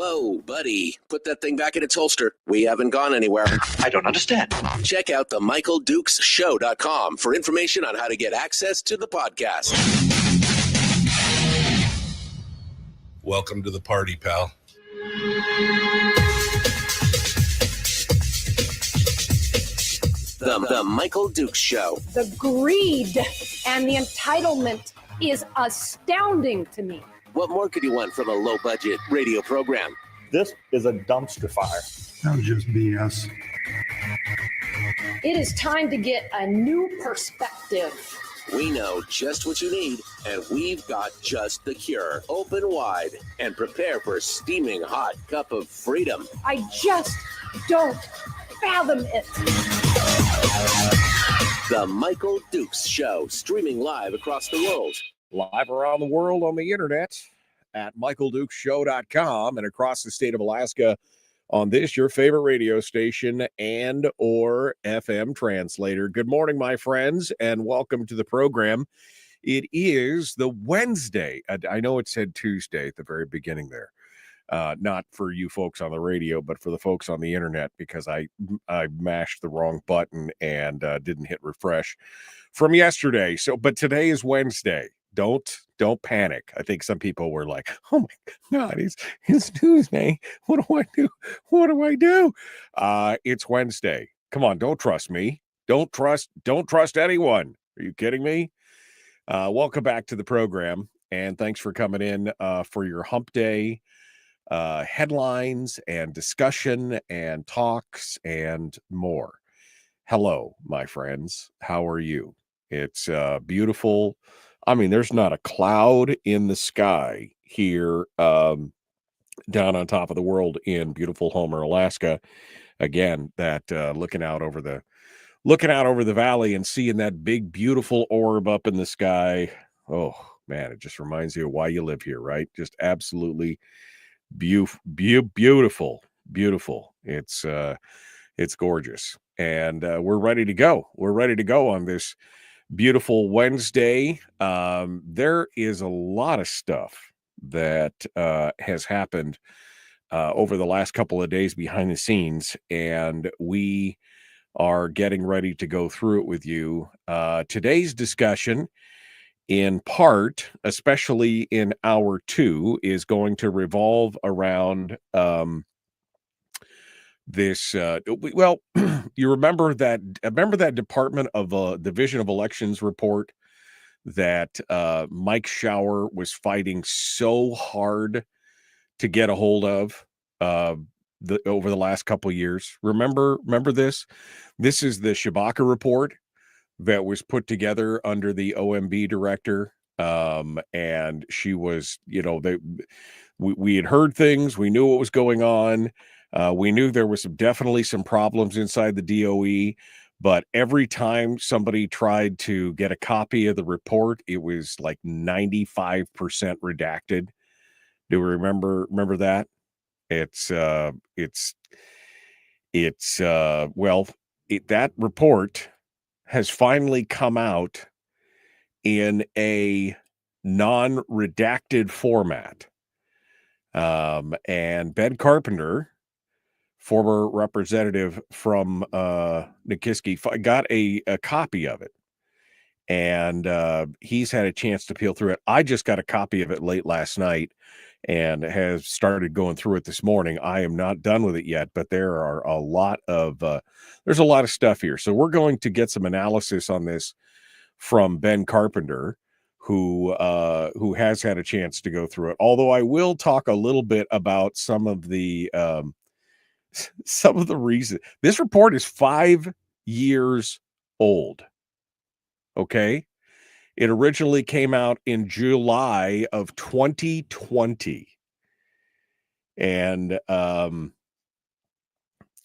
Whoa, buddy. Put that thing back in its holster. We haven't gone anywhere. I don't understand. Check out the MichaelDukesShow.com for information on how to get access to the podcast. Welcome to the party, pal. The Michael Dukes Show. The greed and the entitlement is astounding to me. What more could you want from a low-budget radio program? This is a dumpster fire. That was just BS. It is time to get a new perspective. We know just what you need, and we've got just the cure. Open wide and prepare for a steaming hot cup of freedom. I just don't fathom it. The Michael Dukes Show, streaming live across the world. Live around the world on the internet at MichaelDukesShow.com and across the state of Alaska on this, your favorite radio station and or FM translator. Good morning, my friends, and welcome to the program. It is the Wednesday. I know it said Tuesday at the very beginning there. Not for you folks on the radio, but for the folks on the internet, because I mashed the wrong button and didn't hit refresh from yesterday. But today is Wednesday. Don't panic. I think some people were like, "Oh my God, it's Tuesday. What do I do? What do I do?" It's Wednesday. Come on, don't trust me. Don't trust anyone. Are you kidding me? Welcome back to the program, and thanks for coming in for your Hump Day headlines and discussion and talks and more. Hello, my friends. How are you? It's beautiful. I mean, there's not a cloud in the sky here down on top of the world in beautiful Homer, Alaska. Again, that looking out over the valley and seeing that big, beautiful orb up in the sky. Oh, man, it just reminds you of why you live here, right? Just absolutely beautiful. It's gorgeous. And we're ready to go. We're ready to go on this beautiful Wednesday. There is a lot of stuff that has happened over the last couple of days behind the scenes, and we are getting ready to go through it with you. Today's discussion, in part, especially in hour 2, is going to revolve around this you remember that Department of Division of Elections report that Mike Shower was fighting so hard to get a hold of over the last couple of years. Remember this is the Tshibaka report that was put together under the OMB director, and she was, we had heard things, we knew what was going on. We knew there was definitely some problems inside the DOE, but every time somebody tried to get a copy of the report, it was like 95% redacted. Do we remember that? That report has finally come out in a non-redacted format. And Ben Carpenter, former representative from Nikiski, got a copy of it, and he's had a chance to peel through it. I just got a copy of it late last night and has started going through it this morning. I am not done with it yet, but there are there's a lot of stuff here. So we're going to get some analysis on this from Ben Carpenter, who has had a chance to go through it. Although I will talk a little bit about some of the reasons. This report is 5 years old. Okay. It originally came out in July of 2020. And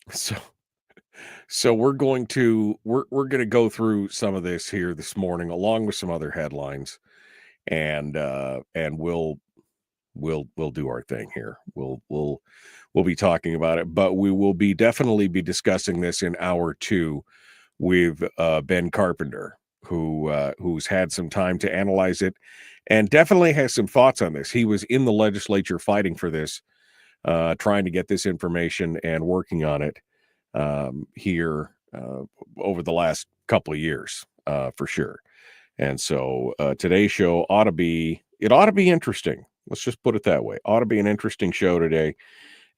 so we're going to go through some of this here this morning, along with some other headlines, and we'll do our thing here. We'll be talking about it, but we will definitely be discussing this in hour 2 with Ben Carpenter, who's had some time to analyze it and definitely has some thoughts on this. He was in the legislature fighting for this trying to get this information and working on it here over the last couple of years for sure. And so today's show ought to be interesting. Let's just put it that way. Ought to be an interesting show today.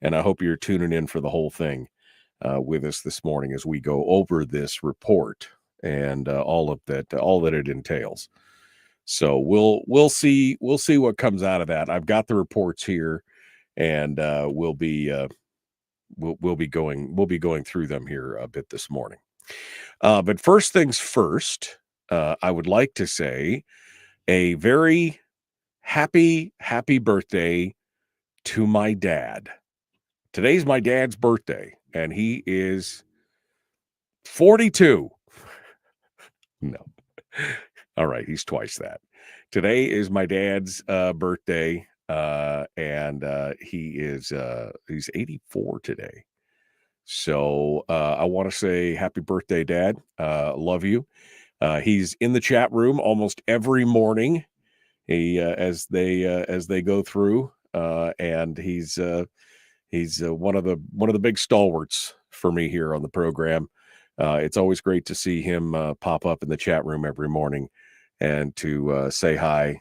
And I hope you're tuning in for the whole thing with us this morning as we go over this report and all that it entails. So we'll see what comes out of that. I've got the reports here, and we'll be going through them here a bit this morning. But first things first, I would like to say a very happy birthday to my dad. Today's my dad's birthday, and he is 42. No. All right, he's twice that. Today is my dad's birthday, and he's 84 today. So I want to say happy birthday, Dad. Love you. He's in the chat room almost every morning. As they go through, and he's one of the big stalwarts for me here on the program. It's always great to see him pop up in the chat room every morning and to say hi.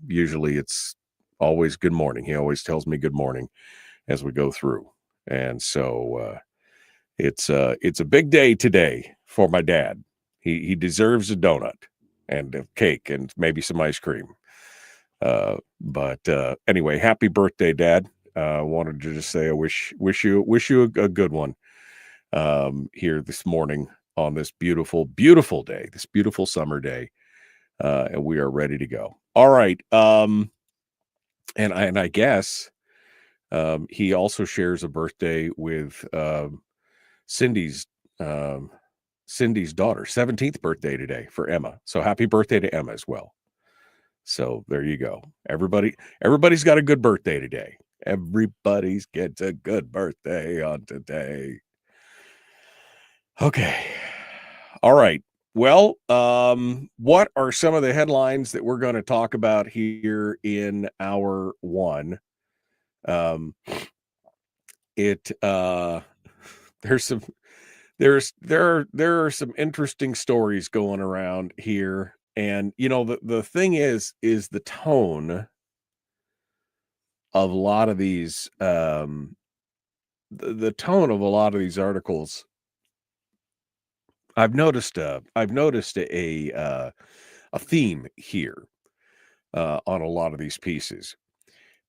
Usually it's always good morning. He always tells me good morning as we go through. And so it's a big day today for my dad. He deserves a donut and a cake and maybe some ice cream. But anyway, happy birthday, Dad. Wanted to just say I wish you a good one here this morning on this beautiful day, this beautiful summer day, and we are ready to go. All right, and I guess he also shares a birthday with Cindy's daughter, 17th birthday today for Emma. So happy birthday to Emma as well. So there you go. Everybody's got a good birthday today. Everybody's gets a good birthday on today. Okay. All right. Well, what are some of the headlines that we're going to talk about here in hour one? There are some interesting stories going around here. And, the thing is the tone of a lot of these, the tone of a lot of these articles. I've noticed a theme here on a lot of these pieces.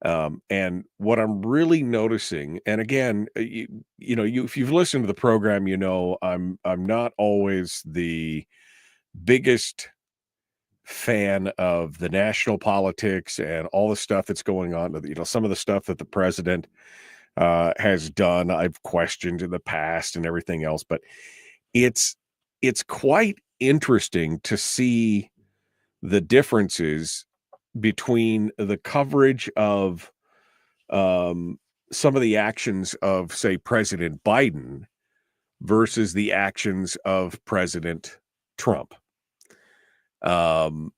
And what I'm really noticing, and again, if you've listened to the program, I'm not always the biggest fan of the national politics and all the stuff that's going on. Some of the stuff that the president has done, I've questioned in the past and everything else, but it's quite interesting to see the differences between the coverage of some of the actions of, say, President Biden versus the actions of President Trump. And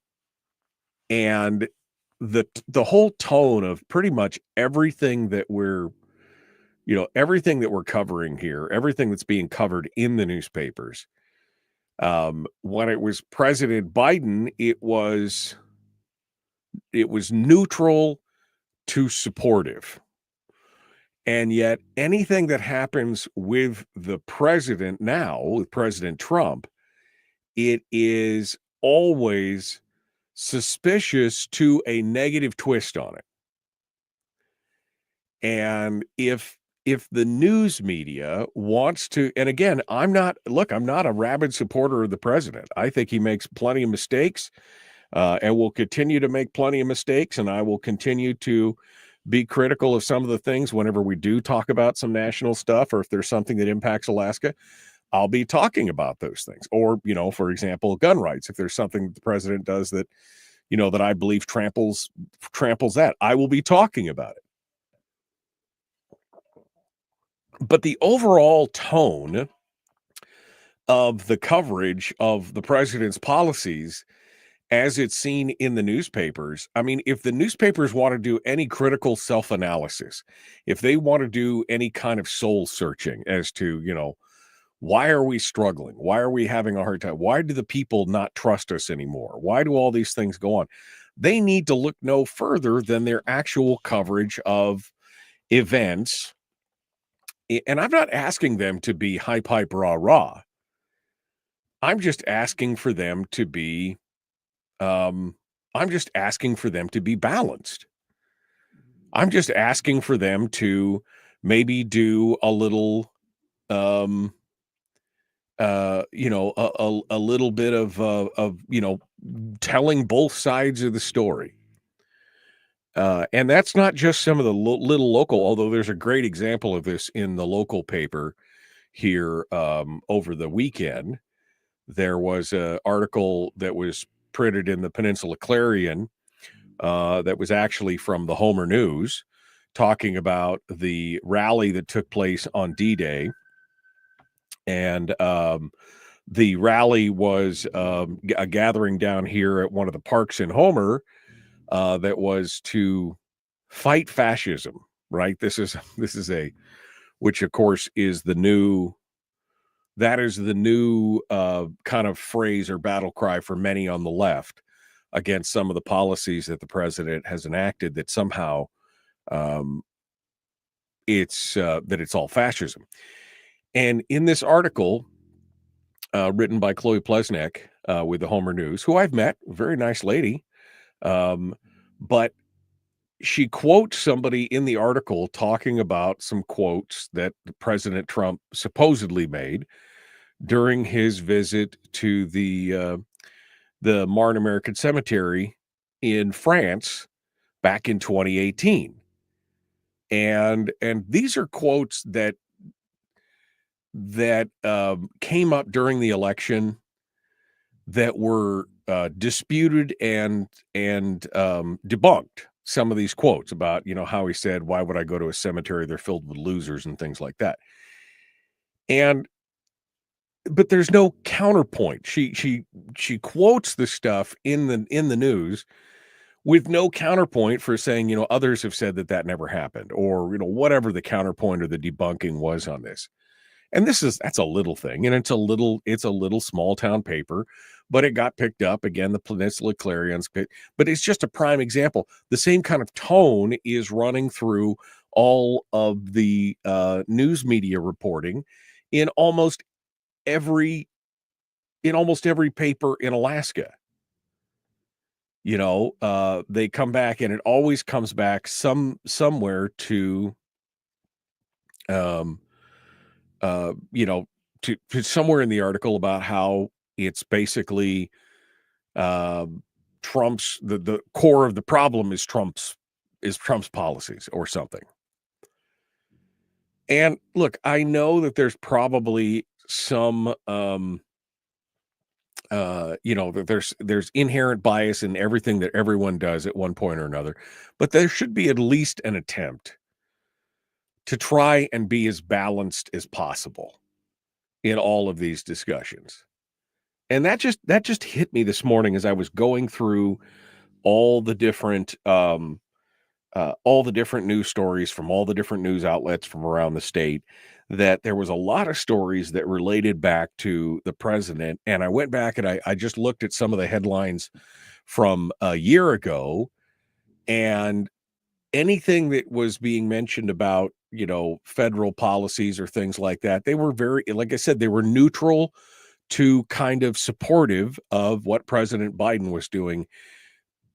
the whole tone of pretty much everything that we're covering here, everything that's being covered in the newspapers. When it was President Biden, it was neutral to supportive. And yet anything that happens with the president now, with President Trump, it is always suspicious to a negative twist on it. And if the news media wants to, and again, I'm not a rabid supporter of the president. I think he makes plenty of mistakes and will continue to make plenty of mistakes. And I will continue to be critical of some of the things whenever we do talk about some national stuff, or if there's something that impacts Alaska, I'll be talking about those things. Or, for example, gun rights. If there's something that the president does that, that I believe tramples that, I will be talking about it. But the overall tone of the coverage of the president's policies as it's seen in the newspapers. I mean, if the newspapers want to do any critical self-analysis, if they want to do any kind of soul searching as to, why are we struggling? Why are we having a hard time? Why do the people not trust us anymore? Why do all these things go on? They need to look no further than their actual coverage of events. And I'm not asking them to be hype, rah, rah. I'm just asking for them to be balanced. I'm just asking for them to maybe do a little a little bit of telling both sides of the story. And that's not just some of the little local, although there's a great example of this in the local paper here over the weekend. There was an article that was printed in the Peninsula Clarion that was actually from the Homer News, talking about the rally that took place on D-Day. And the rally was a gathering down here at one of the parks in Homer that was to fight fascism, right? This is which of course is the new kind of phrase or battle cry for many on the left against some of the policies that the president has enacted, that somehow it's all fascism. And in this article written by Chloe Plesnick with the Homer News, who I've met, very nice lady, but she quotes somebody in the article talking about some quotes that President Trump supposedly made during his visit to the Marne American Cemetery in France back in 2018. And these are quotes that came up during the election that were disputed and debunked. Some of these quotes about, how he said, "Why would I go to a cemetery? They're filled with losers," and things like that. But there's no counterpoint. She quotes the stuff in the news with no counterpoint for saying, others have said that never happened, or whatever the counterpoint or the debunking was on this. And that's a little thing, and it's a little small town paper, but it got picked up again. The Peninsula Clarion's, but it's just a prime example. The same kind of tone is running through all of the news media reporting in almost every paper in Alaska. They come back, and it always comes back somewhere to to somewhere in the article about how it's basically Trump's the core of the problem is Trump's policies or something. And look, I know that there's probably some that there's inherent bias in everything that everyone does at one point or another, but there should be at least an attempt to try and be as balanced as possible in all of these discussions. And that just hit me this morning as I was going through all the different news stories from all the different news outlets from around the state, that there was a lot of stories that related back to the president. And I went back and I just looked at some of the headlines from a year ago, and anything that was being mentioned about, federal policies or things like that, they were very, like I said, they were neutral to kind of supportive of what President Biden was doing,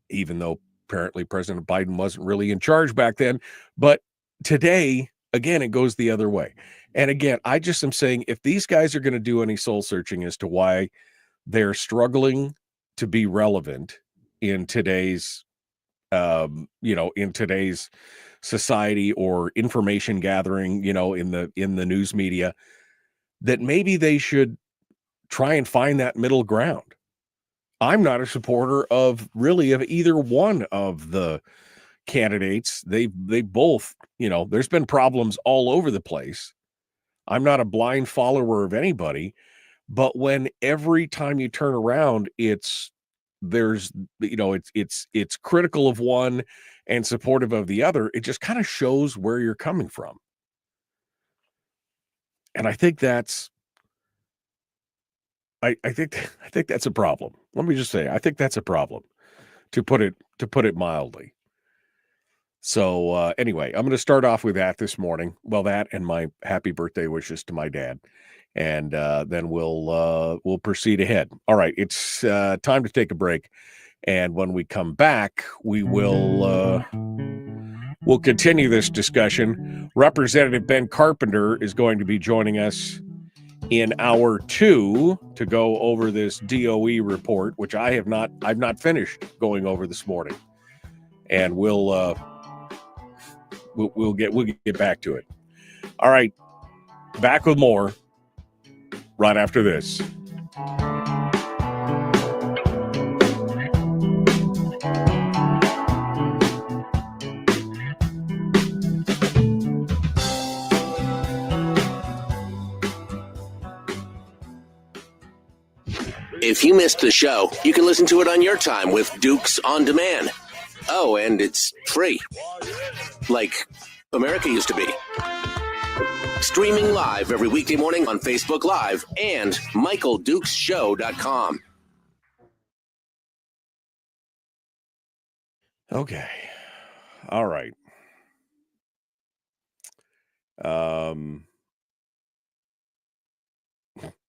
even though apparently President Biden wasn't really in charge back then. But today, again, it goes the other way. And again, I just am saying, if these guys are going to do any soul searching as to why they're struggling to be relevant in today's in today's society or information gathering, in the news media, that maybe they should try and find that middle ground. I'm not a supporter of either one of the candidates. They both, there's been problems all over the place. I'm not a blind follower of anybody, but when every time you turn around, it's there's, it's critical of one and supportive of the other. It just kind of shows where you're coming from. And I think that's, I think that's a problem. Let me just say, I think that's a problem, to put it mildly. So anyway, I'm going to start off with that this morning. Well, that and my happy birthday wishes to my dad, and then we'll proceed ahead. All right, it's time to take a break, and when we come back, we'll continue this discussion. Representative Ben Carpenter is going to be joining us in hour 2 to go over this DOE report, which I've not finished going over this morning, and we'll get back to it. All right, back with more right after this. If you missed the show, you can listen to it on your time with Dukes On Demand. Oh, and it's free. Like America used to be. Streaming live every weekday morning on Facebook Live and MichaelDukesShow.com. Okay. All right.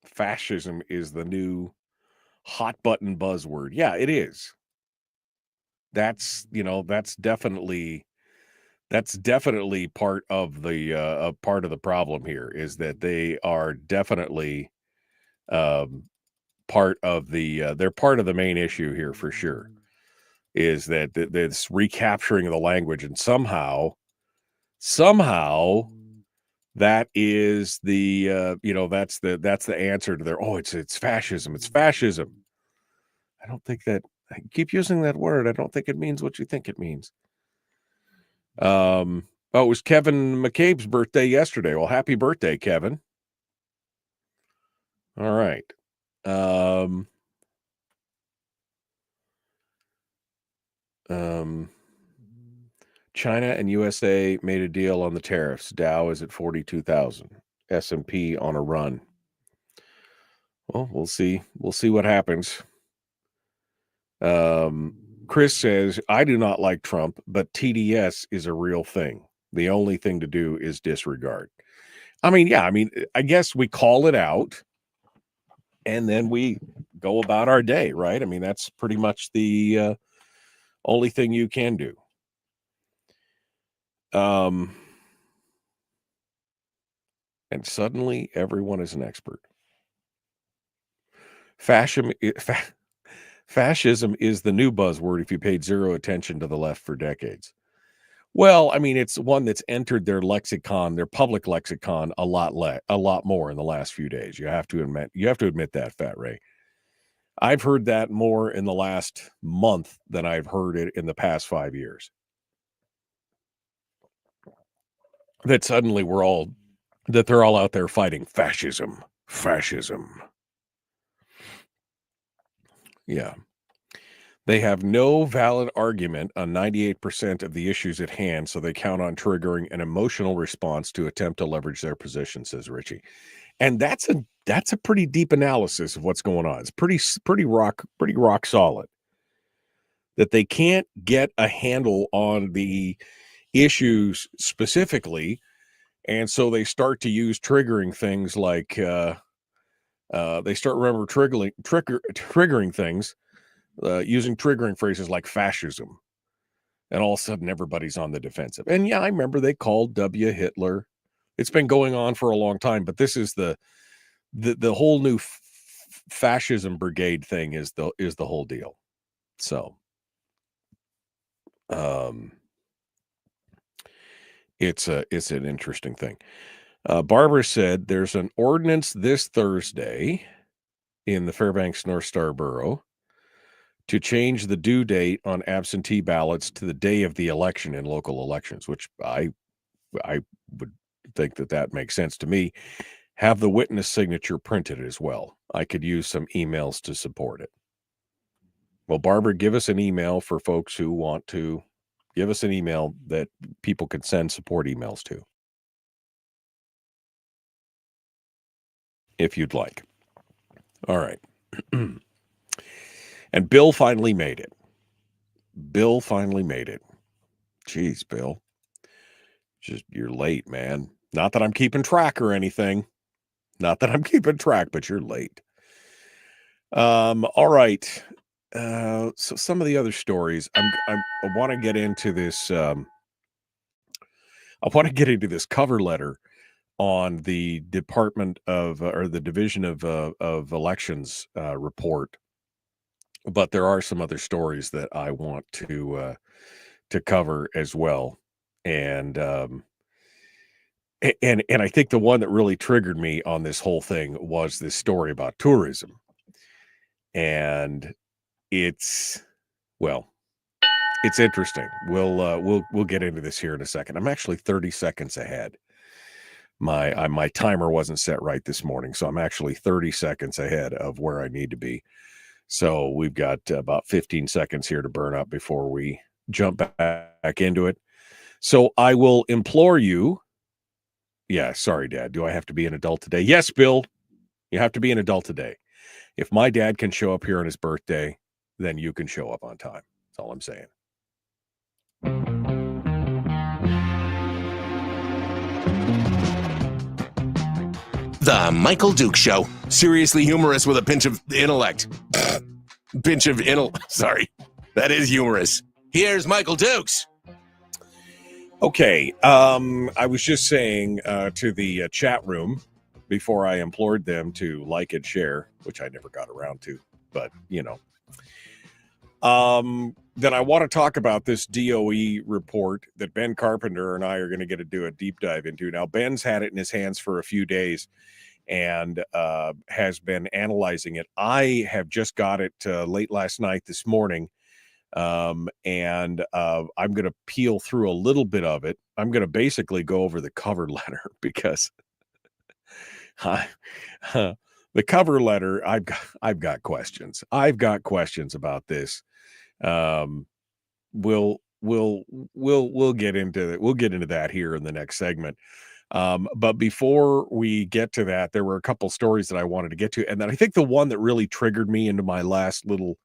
Fascism is the new hot button buzzword. Yeah, it is. That's definitely part of the problem here, is that they are definitely part of they're part of the main issue here for sure, is that this recapturing of the language, and somehow that is that's the answer to their, it's fascism. I don't think that, I keep using that word. I don't think it means what you think it means. It was Kevin McCabe's birthday yesterday. Well, happy birthday, Kevin. All right. China and USA made a deal on the tariffs. Dow is at 42,000. S&P on a run. Well, we'll see. We'll see what happens. Chris says, I do not like Trump, but TDS is a real thing. The only thing to do is disregard. I guess we call it out and then we go about our day, right? I mean, that's pretty much the only thing you can do. And suddenly everyone is an expert. Fascism is the new buzzword if you paid zero attention to the left for decades. Well, I mean, it's one that's entered their lexicon, their public lexicon, a lot more in the last few days. You have to admit that, Fat Ray. I've heard that more in the last month than I've heard it in the past 5 years. That suddenly they're all out there fighting fascism. Yeah. They have no valid argument on 98% of the issues at hand, so they count on triggering an emotional response to attempt to leverage their position, says Richie. And that's a pretty deep analysis of what's going on. It's pretty rock solid. That they can't get a handle on the issues specifically, and so they start to use triggering things like they start triggering things. Using triggering phrases like fascism, and all of a sudden everybody's on the defensive. And yeah, I remember they called W Hitler. It's been going on for a long time, but this is the whole new fascism brigade thing is the whole deal. So, it's an interesting thing. Barbara said there's an ordinance this Thursday in the Fairbanks North Star Borough to change the due date on absentee ballots to the day of the election in local elections, which I would think that makes sense to me. Have the witness signature printed as well. I could use some emails to support it. Well, Barbara, give us an email for folks who want to give us an email that people can send support emails to, if you'd like. All right. And Bill finally made it. Bill finally made it. Jeez, Bill. Just, you're late, man. Not that I'm keeping track or anything. Not that I'm keeping track, but you're late. All right. So some of the other stories, I want to get into this. I want to get into this cover letter on the Department of or the Division of Elections report. But there are some other stories that I want to cover as well, and I think the one that really triggered me on this whole thing was this story about tourism, and it's interesting. We'll get into this here in a second. I'm actually 30 seconds ahead. My timer wasn't set right this morning, so I'm actually 30 seconds ahead of where I need to be. So we've got about 15 seconds here to burn up before we jump back into it. So I will implore you. Yeah, sorry, Dad. Do I have to be an adult today? Yes, Bill. You have to be an adult today. If my dad can show up here on his birthday, then you can show up on time. That's all I'm saying. The Michael Duke Show. Seriously humorous with a pinch of intellect. Sorry. That is humorous. Here's Michael Dukes. Okay. I was just saying to the chat room before I implored them to like and share, which I never got around to, but then I want to talk about this DOE report that Ben Carpenter and I are going to do a deep dive into. Now, Ben's had it in his hands for a few days and has been analyzing it. I have just got it late last night, this morning, and I'm going to peel through a little bit of it. I'm going to basically go over the cover letter because the cover letter, I've got questions. I've got questions about this. We'll get into it. We'll get into that here in the next segment. But before we get to that, there were a couple stories that I wanted to get to. And then I think the one that really triggered me into my last little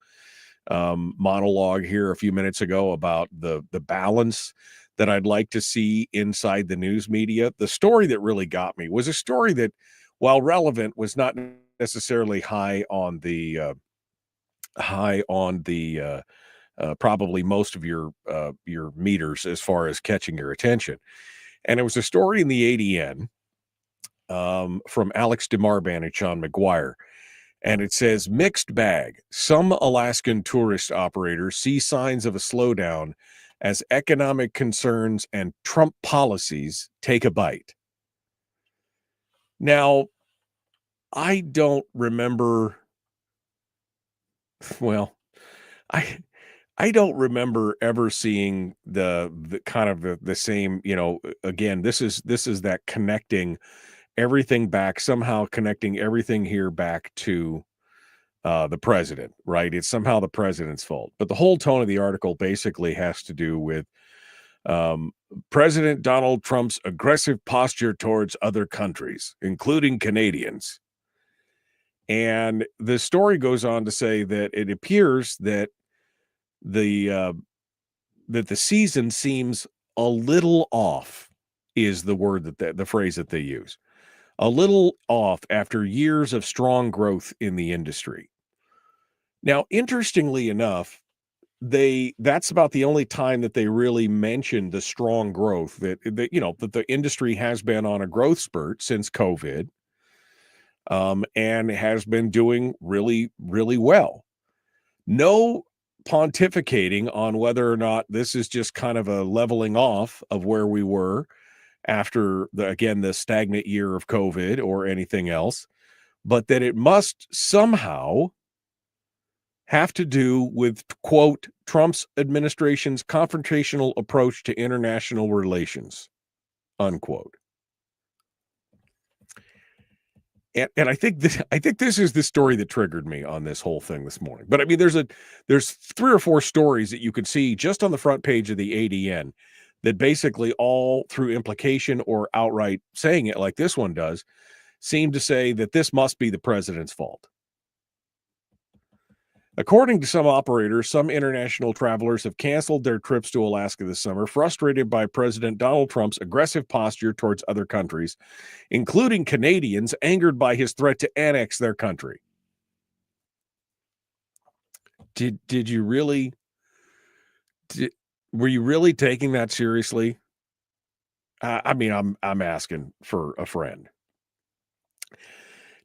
monologue here a few minutes ago about the balance that I'd like to see inside the news media. The story that really got me was a story that, while relevant, was not necessarily high on the probably most of your meters as far as catching your attention. And it was a story in the ADN from Alex DeMarban and Sean McGuire. And it says, mixed bag. Some Alaskan tourist operators see signs of a slowdown as economic concerns and Trump policies take a bite. Now, I don't remember. Well, I don't remember ever seeing the kind of the same, again, this is that connecting everything back, somehow connecting everything here back to the president, right? It's somehow the president's fault. But the whole tone of the article basically has to do with President Donald Trump's aggressive posture towards other countries, including Canadians. And the story goes on to say that it appears that the season seems a little off, is the word that the phrase that they use. A little off after years of strong growth in the industry. Now, interestingly enough, that's about the only time that they really mentioned the strong growth that the industry has been on a growth spurt since COVID, and has been doing really, really well. No pontificating on whether or not this is just kind of a leveling off of where we were after the stagnant year of COVID or anything else, but that it must somehow have to do with, quote, Trump's administration's confrontational approach to international relations, unquote. And I think this is the story that triggered me on this whole thing this morning. But I mean, there's 3 or 4 stories that you could see just on the front page of the ADN that basically all through implication or outright saying it like this one does, seem to say that this must be the president's fault. According to some operators, some international travelers have canceled their trips to Alaska this summer, frustrated by President Donald Trump's aggressive posture towards other countries, including Canadians angered by his threat to annex their country. Did you really? Were you really taking that seriously? I mean, I'm asking for a friend.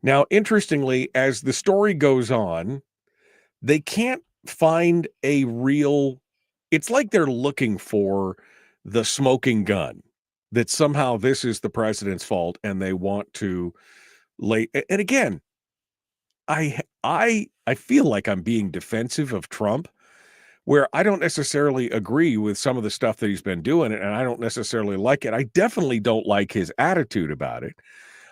Now, interestingly, as the story goes on, they can't find a real, it's like they're looking for the smoking gun, that somehow this is the president's fault and they want to lay. And again, I feel like I'm being defensive of Trump, where I don't necessarily agree with some of the stuff that he's been doing, and I don't necessarily like it. I definitely don't like his attitude about it.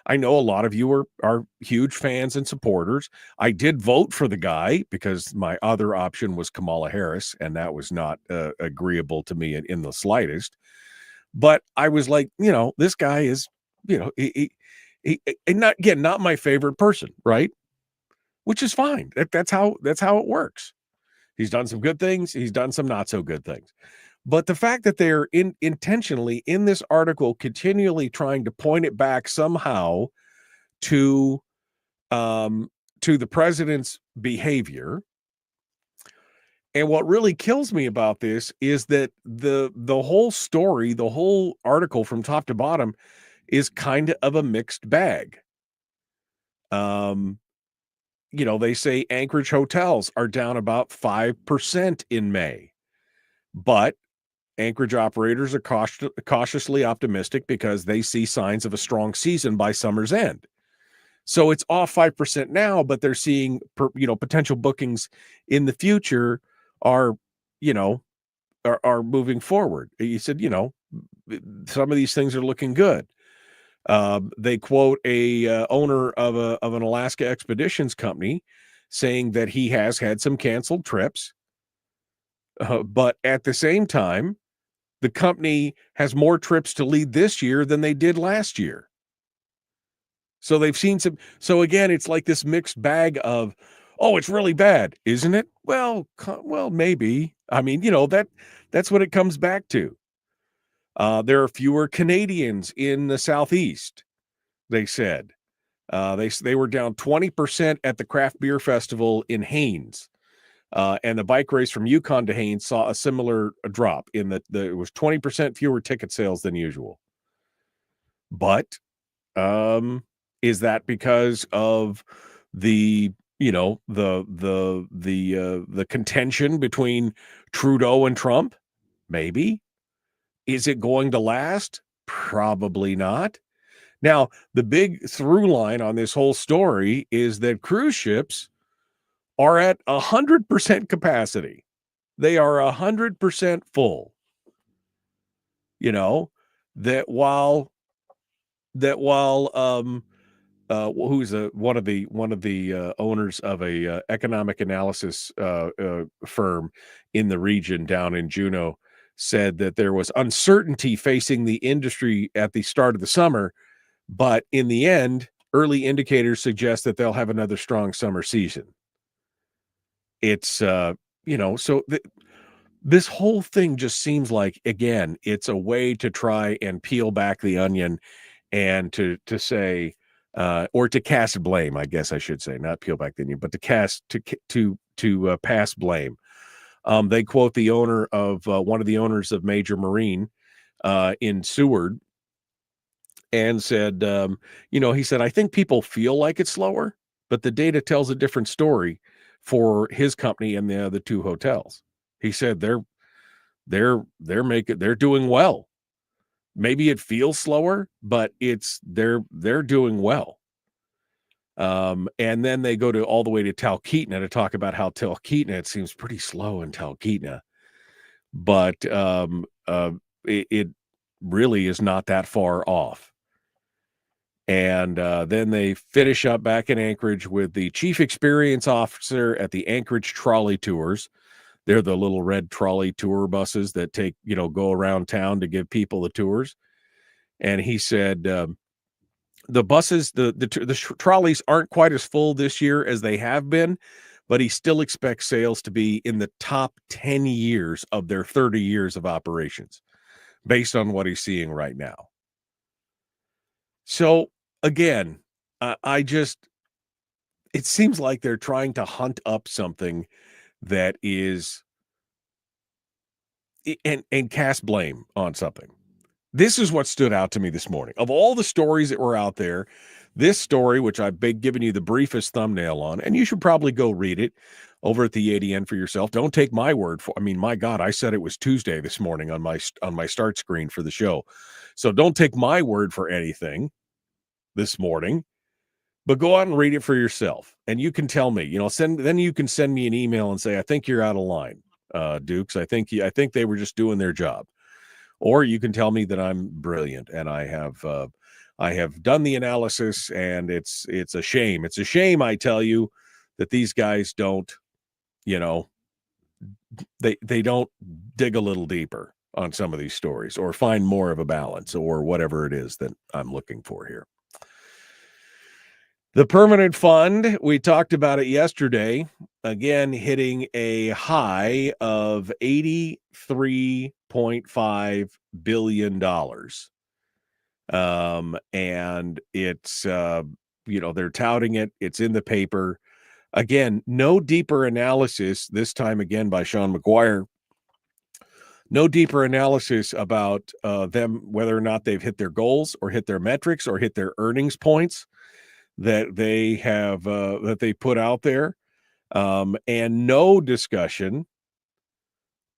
I know a lot of you are huge fans and supporters. I did vote for the guy because my other option was Kamala Harris, and that was not agreeable to me in the slightest. But I was like, this guy is, he not my favorite person, right? Which is fine. That's how it works. He's done some good things. He's done some not so good things. But the fact that they're intentionally in this article continually trying to point it back somehow to the president's behavior. And what really kills me about this is that the whole story, the whole article from top to bottom is kind of a mixed bag. They say Anchorage hotels are down about 5% in May, but Anchorage operators are cautiously optimistic because they see signs of a strong season by summer's end. So it's off 5% now, but they're seeing, potential bookings in the future are moving forward. You said, some of these things are looking good. They quote a owner of an Alaska expeditions company saying that he has had some canceled trips, but at the same time, the company has more trips to lead this year than they did last year. So they've seen some. So again, it's like this mixed bag of, oh, it's really bad, isn't it? Well, maybe. I mean, that's what it comes back to. There are fewer Canadians in the Southeast, they said. They were down 20% at the craft beer festival in Haines. And the bike race from Yukon to Haines saw a similar drop in that it was 20% fewer ticket sales than usual. But is that because of the contention between Trudeau and Trump? Maybe. Is it going to last? Probably not. Now, the big through line on this whole story is that cruise ships are at 100% capacity. They are 100% full. That while who's one of the owners of a economic analysis firm in the region down in Juneau said that there was uncertainty facing the industry at the start of the summer, but in the end, early indicators suggest that they'll have another strong summer season. It's this whole thing just seems like, again, it's a way to try and peel back the onion and to say, or to cast blame, I guess I should say, not peel back the onion, but to pass blame. They quote the owner of one of the owners of Major Marine in Seward and said, he said, I think people feel like it's slower, but the data tells a different story for his company and the other 2 hotels. He said they're doing well. Maybe it feels slower, but they're doing well. And then they go all the way to Talkeetna to talk about how Talkeetna, it seems pretty slow in Talkeetna, but it really is not that far off. And then they finish up back in Anchorage with the chief experience officer at the Anchorage Trolley Tours. They're the little red trolley tour buses that take, go around town to give people the tours. And he said the buses, the trolleys aren't quite as full this year as they have been, but he still expects sales to be in the top 10 years of their 30 years of operations based on what he's seeing right now. So again, it seems like they're trying to hunt up something that is and cast blame on something. This is what stood out to me this morning. Of all the stories that were out there, this story, which I've been giving you the briefest thumbnail on, and you should probably go read it over at the ADN for yourself. Don't take my word for. I mean, my God, I said it was Tuesday this morning on my start screen for the show, so don't take my word for anything this morning. But go out and read it for yourself, and you can tell me. Then you can send me an email and say, "I think you're out of line, Dukes. I think they were just doing their job." Or you can tell me that I'm brilliant and I have done the analysis, and it's a shame. It's a shame, I tell you, that these guys don't, they don't dig a little deeper on some of these stories or find more of a balance or whatever it is that I'm looking for here. The permanent fund, we talked about it yesterday, again, hitting a high of $83.5 billion. And it's, they're touting it. It's in the paper. Again, no deeper analysis, this time again by Sean McGuire. No deeper analysis about them, whether or not they've hit their goals or hit their metrics or hit their earnings points that they have that they put out there, and no discussion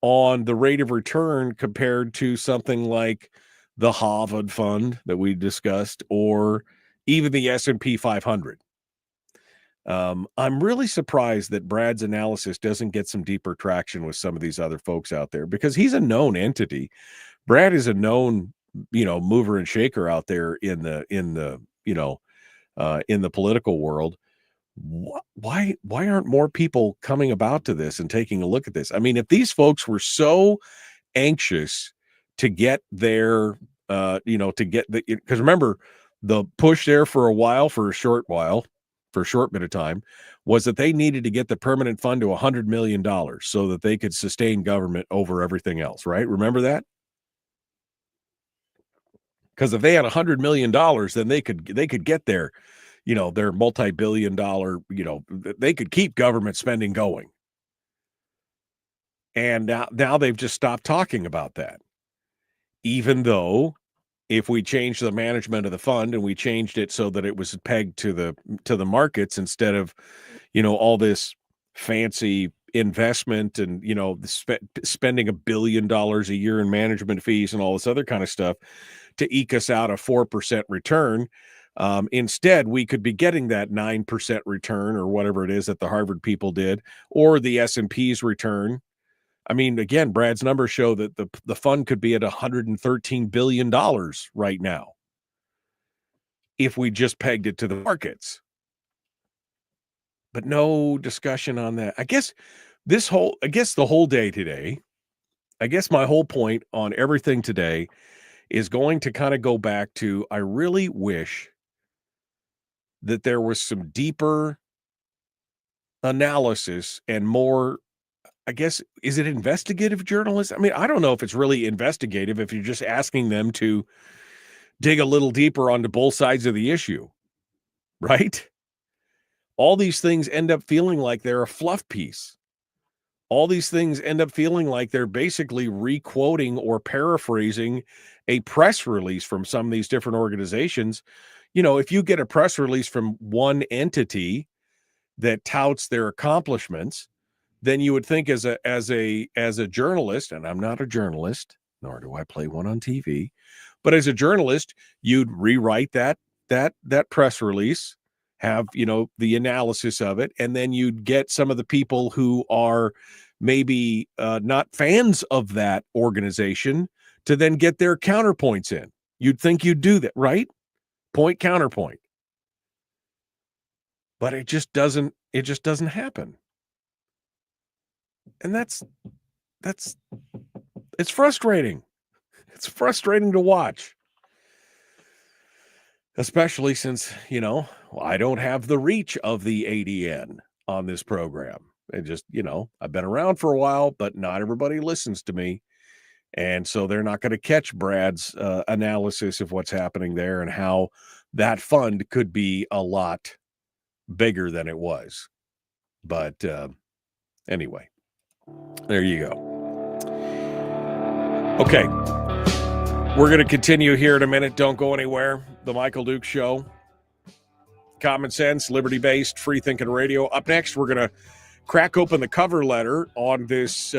on the rate of return compared to something like the Harvard Fund that we discussed, or even the S&P 500. I'm really surprised that Brad's analysis doesn't get some deeper traction with some of these other folks out there, because he's a known entity. Brad is a known, mover and shaker out there in the political world. Why aren't more people coming about to this and taking a look at this? I mean, if these folks were so anxious to get their, because remember, the push there for a short bit of time, was that they needed to get the permanent fund to $100 million so that they could sustain government over everything else, right? Remember that? Because if they had $100 million, then they could get their multi-billion dollar, they could keep government spending going. And now they've just stopped talking about that. Even though if we changed the management of the fund and we changed it so that it was pegged to the markets instead of, all this fancy investment and, spending $1 billion a year in management fees and all this other kind of stuff to eke us out a 4% return. Instead, we could be getting that 9% return or whatever it is that the Harvard people did, or the S&P's return. I mean, again, Brad's numbers show that the fund could be at $113 billion right now if we just pegged it to the markets. But no discussion on that. I guess the whole day today, I guess my whole point on everything today is going to kind of go back to, I really wish that there was some deeper analysis and more, I guess, is it investigative journalism? I mean, I don't know if it's really investigative if you're just asking them to dig a little deeper onto both sides of the issue, right? All these things end up feeling like they're a fluff piece. All these things end up feeling like they're basically re-quoting or paraphrasing a press release from some of these different organizations. If you get a press release from one entity that touts their accomplishments, then you would think as a journalist, and I'm not a journalist, nor do I play one on TV, but as a journalist, you'd rewrite that press release, have, the analysis of it, and then you'd get some of the people who are maybe not fans of that organization to then get their counterpoints in. You'd think you'd do that, right? point, counterpoint. But it just doesn't happen. And it's frustrating. It's frustrating to watch. Especially since, I don't have the reach of the ADN on this program. And just, I've been around for a while, but not everybody listens to me. And so they're not going to catch Brad's analysis of what's happening there and how that fund could be a lot bigger than it was. But anyway, there you go. Okay. We're going to continue here in a minute. Don't go anywhere. The Michael Duke Show. Common sense, liberty-based, free-thinking radio. Up next, we're going to crack open the cover letter on this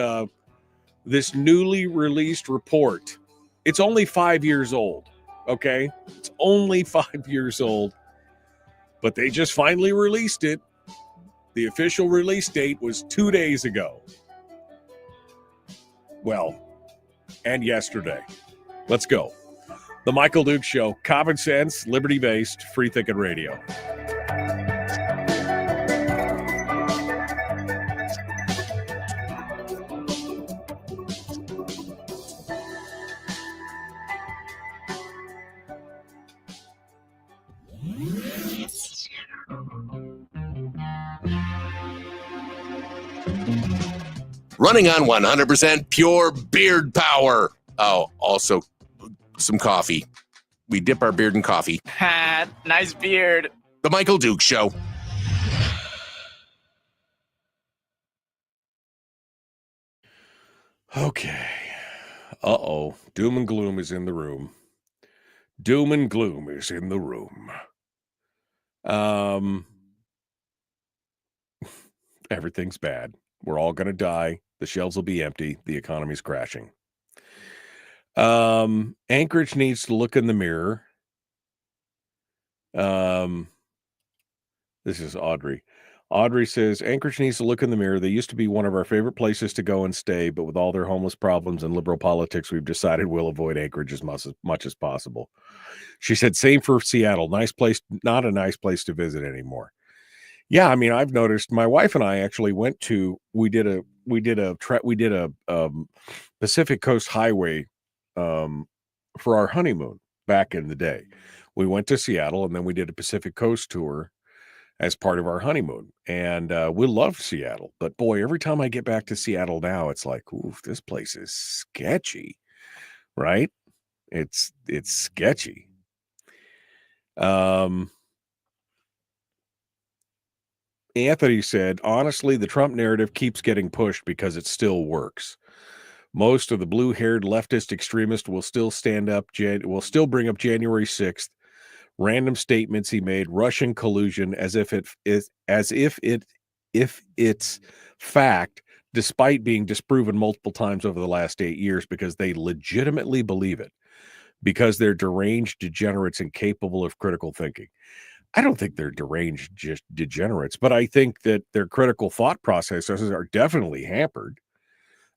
this newly released report. It's only 5 years old, okay? It's only 5 years old, but they just finally released it. The official release date was 2 days ago. Well, and yesterday. Let's go. The Michael Duke Show, common sense, liberty-based, free-thinking radio. Running on 100% pure beard power. Oh, also some coffee. We dip our beard in coffee. Nice beard. The Michael Duke Show. Okay. Uh-oh. Doom and gloom is in the room. Doom and gloom is in the room. Everything's bad. We're all going to die. The shelves will be empty. The economy's crashing. Anchorage needs to look in the mirror. This is Audrey. Audrey says, Anchorage needs to look in the mirror. They used to be one of our favorite places to go and stay, but with all their homeless problems and liberal politics, we've decided we'll avoid Anchorage as much as possible. She said, same for Seattle. Nice place, not a nice place to visit anymore. Yeah, I mean, I've noticed. My wife and I actually went to. We did a Pacific Coast Highway for our honeymoon back in the day. We went to Seattle and then we did a Pacific Coast tour as part of our honeymoon. And we loved Seattle. But boy, every time I get back to Seattle now, it's like, ooh, this place is sketchy, right? It's sketchy. Anthony said, honestly, the Trump narrative keeps getting pushed because it still works. Most of the blue-haired leftist extremists will still stand up, will still bring up January 6th, random statements he made, Russian collusion, as if it's fact, despite being disproven multiple times over the last 8 years, because they legitimately believe it, because they're deranged degenerates incapable of critical thinking. I don't think they're deranged just degenerates, but I think that their critical thought processes are definitely hampered.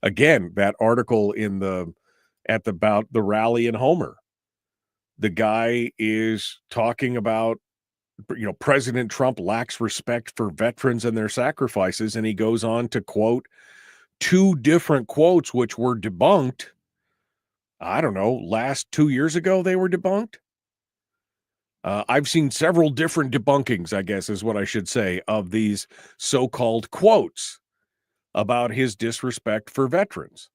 Again, that article about the rally in Homer, the guy is talking about, President Trump lacks respect for veterans and their sacrifices. And he goes on to quote two different quotes, which were debunked. I don't know, last 2 years ago, they were debunked. I've seen several different debunkings, I guess is what I should say, of these so-called quotes about his disrespect for veterans.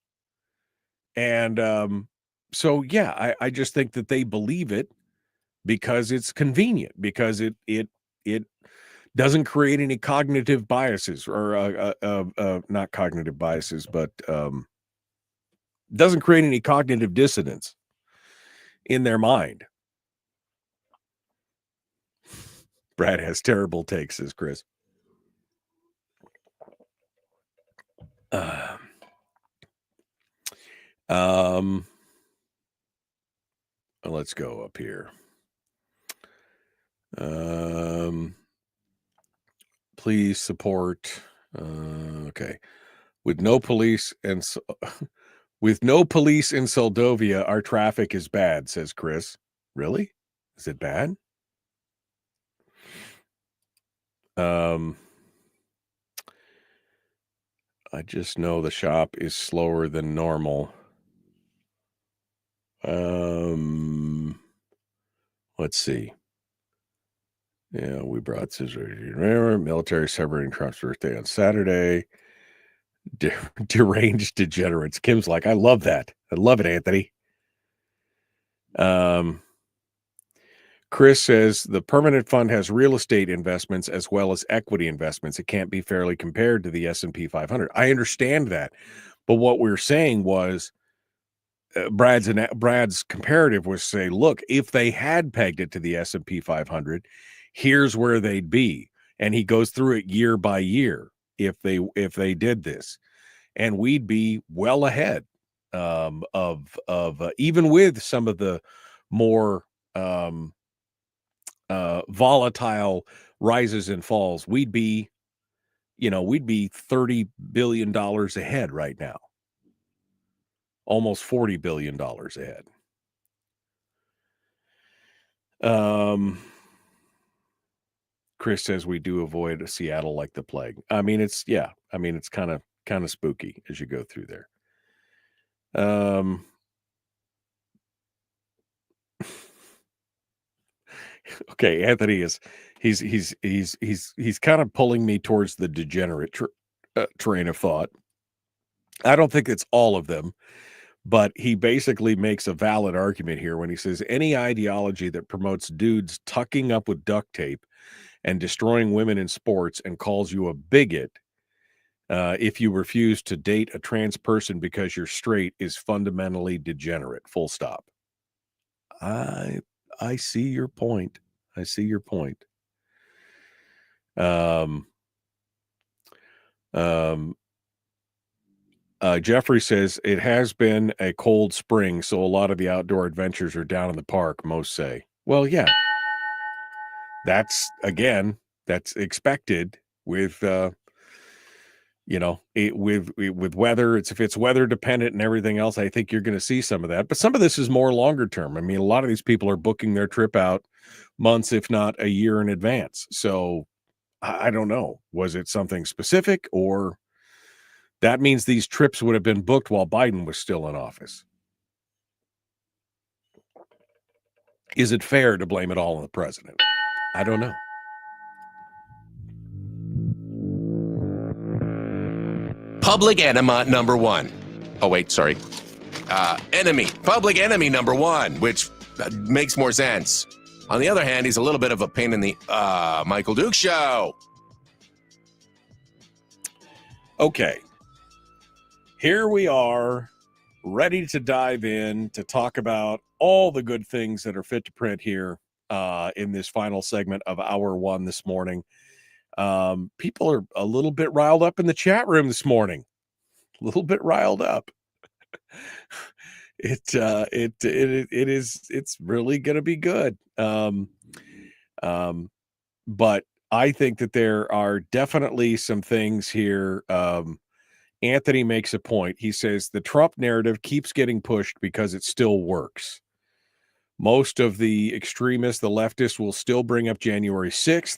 And so, yeah, I just think that they believe it because it's convenient, because it doesn't create any cognitive biases or not cognitive biases, but doesn't create any cognitive dissonance in their mind. Brad has terrible takes, says Chris. Let's go up here. Please support. Okay. With no police in Soldovia, our traffic is bad, says Chris. Really? Is it bad? I just know the shop is slower than normal. Let's see. Yeah, we brought scissors. Military celebrating Trump's birthday on Saturday. Deranged degenerates. Kim's like, I love that. I love it, Anthony. Chris says the permanent fund has real estate investments as well as equity investments. It can't be fairly compared to the S&P 500. I understand that. But what we're saying was Brad's comparative was say, look, if they had pegged it to the S&P 500, here's where they'd be. And he goes through it year by year if they did this. And we'd be well ahead of even with some of the more volatile rises and falls, we'd be $30 billion ahead right now. Almost $40 billion ahead. Chris says we do avoid Seattle like the plague. I mean, it's kind of spooky as you go through there. Okay, Anthony he's kind of pulling me towards the degenerate train of thought. I don't think it's all of them, but he basically makes a valid argument here when he says any ideology that promotes dudes tucking up with duct tape and destroying women in sports and calls you a bigot if you refuse to date a trans person because you're straight is fundamentally degenerate. Full stop. I see your point. Jeffrey says it has been a cold spring, so a lot of the outdoor adventures are down in the park, most say. Well, yeah. That's expected with with weather. If it's weather dependent and everything else, I think you're going to see some of that. But some of this is more longer term. I mean, a lot of these people are booking their trip out months, if not a year in advance. So I don't know. Was it something specific, or that means these trips would have been booked while Biden was still in office? Is it fair to blame it all on the president? I don't know. Public enema number one. Oh, wait, sorry. Public enemy number one, which makes more sense. On the other hand, he's a little bit of a pain in the Michael Duke show. Okay. Here we are, ready to dive in to talk about all the good things that are fit to print here in this final segment of hour one this morning. People are a little bit riled up in the chat room this morning. A little bit riled up. It's really going to be good. But I think that there are definitely some things here. Anthony makes a point. He says the Trump narrative keeps getting pushed because it still works. Most of the extremists, the leftists, will still bring up January 6th,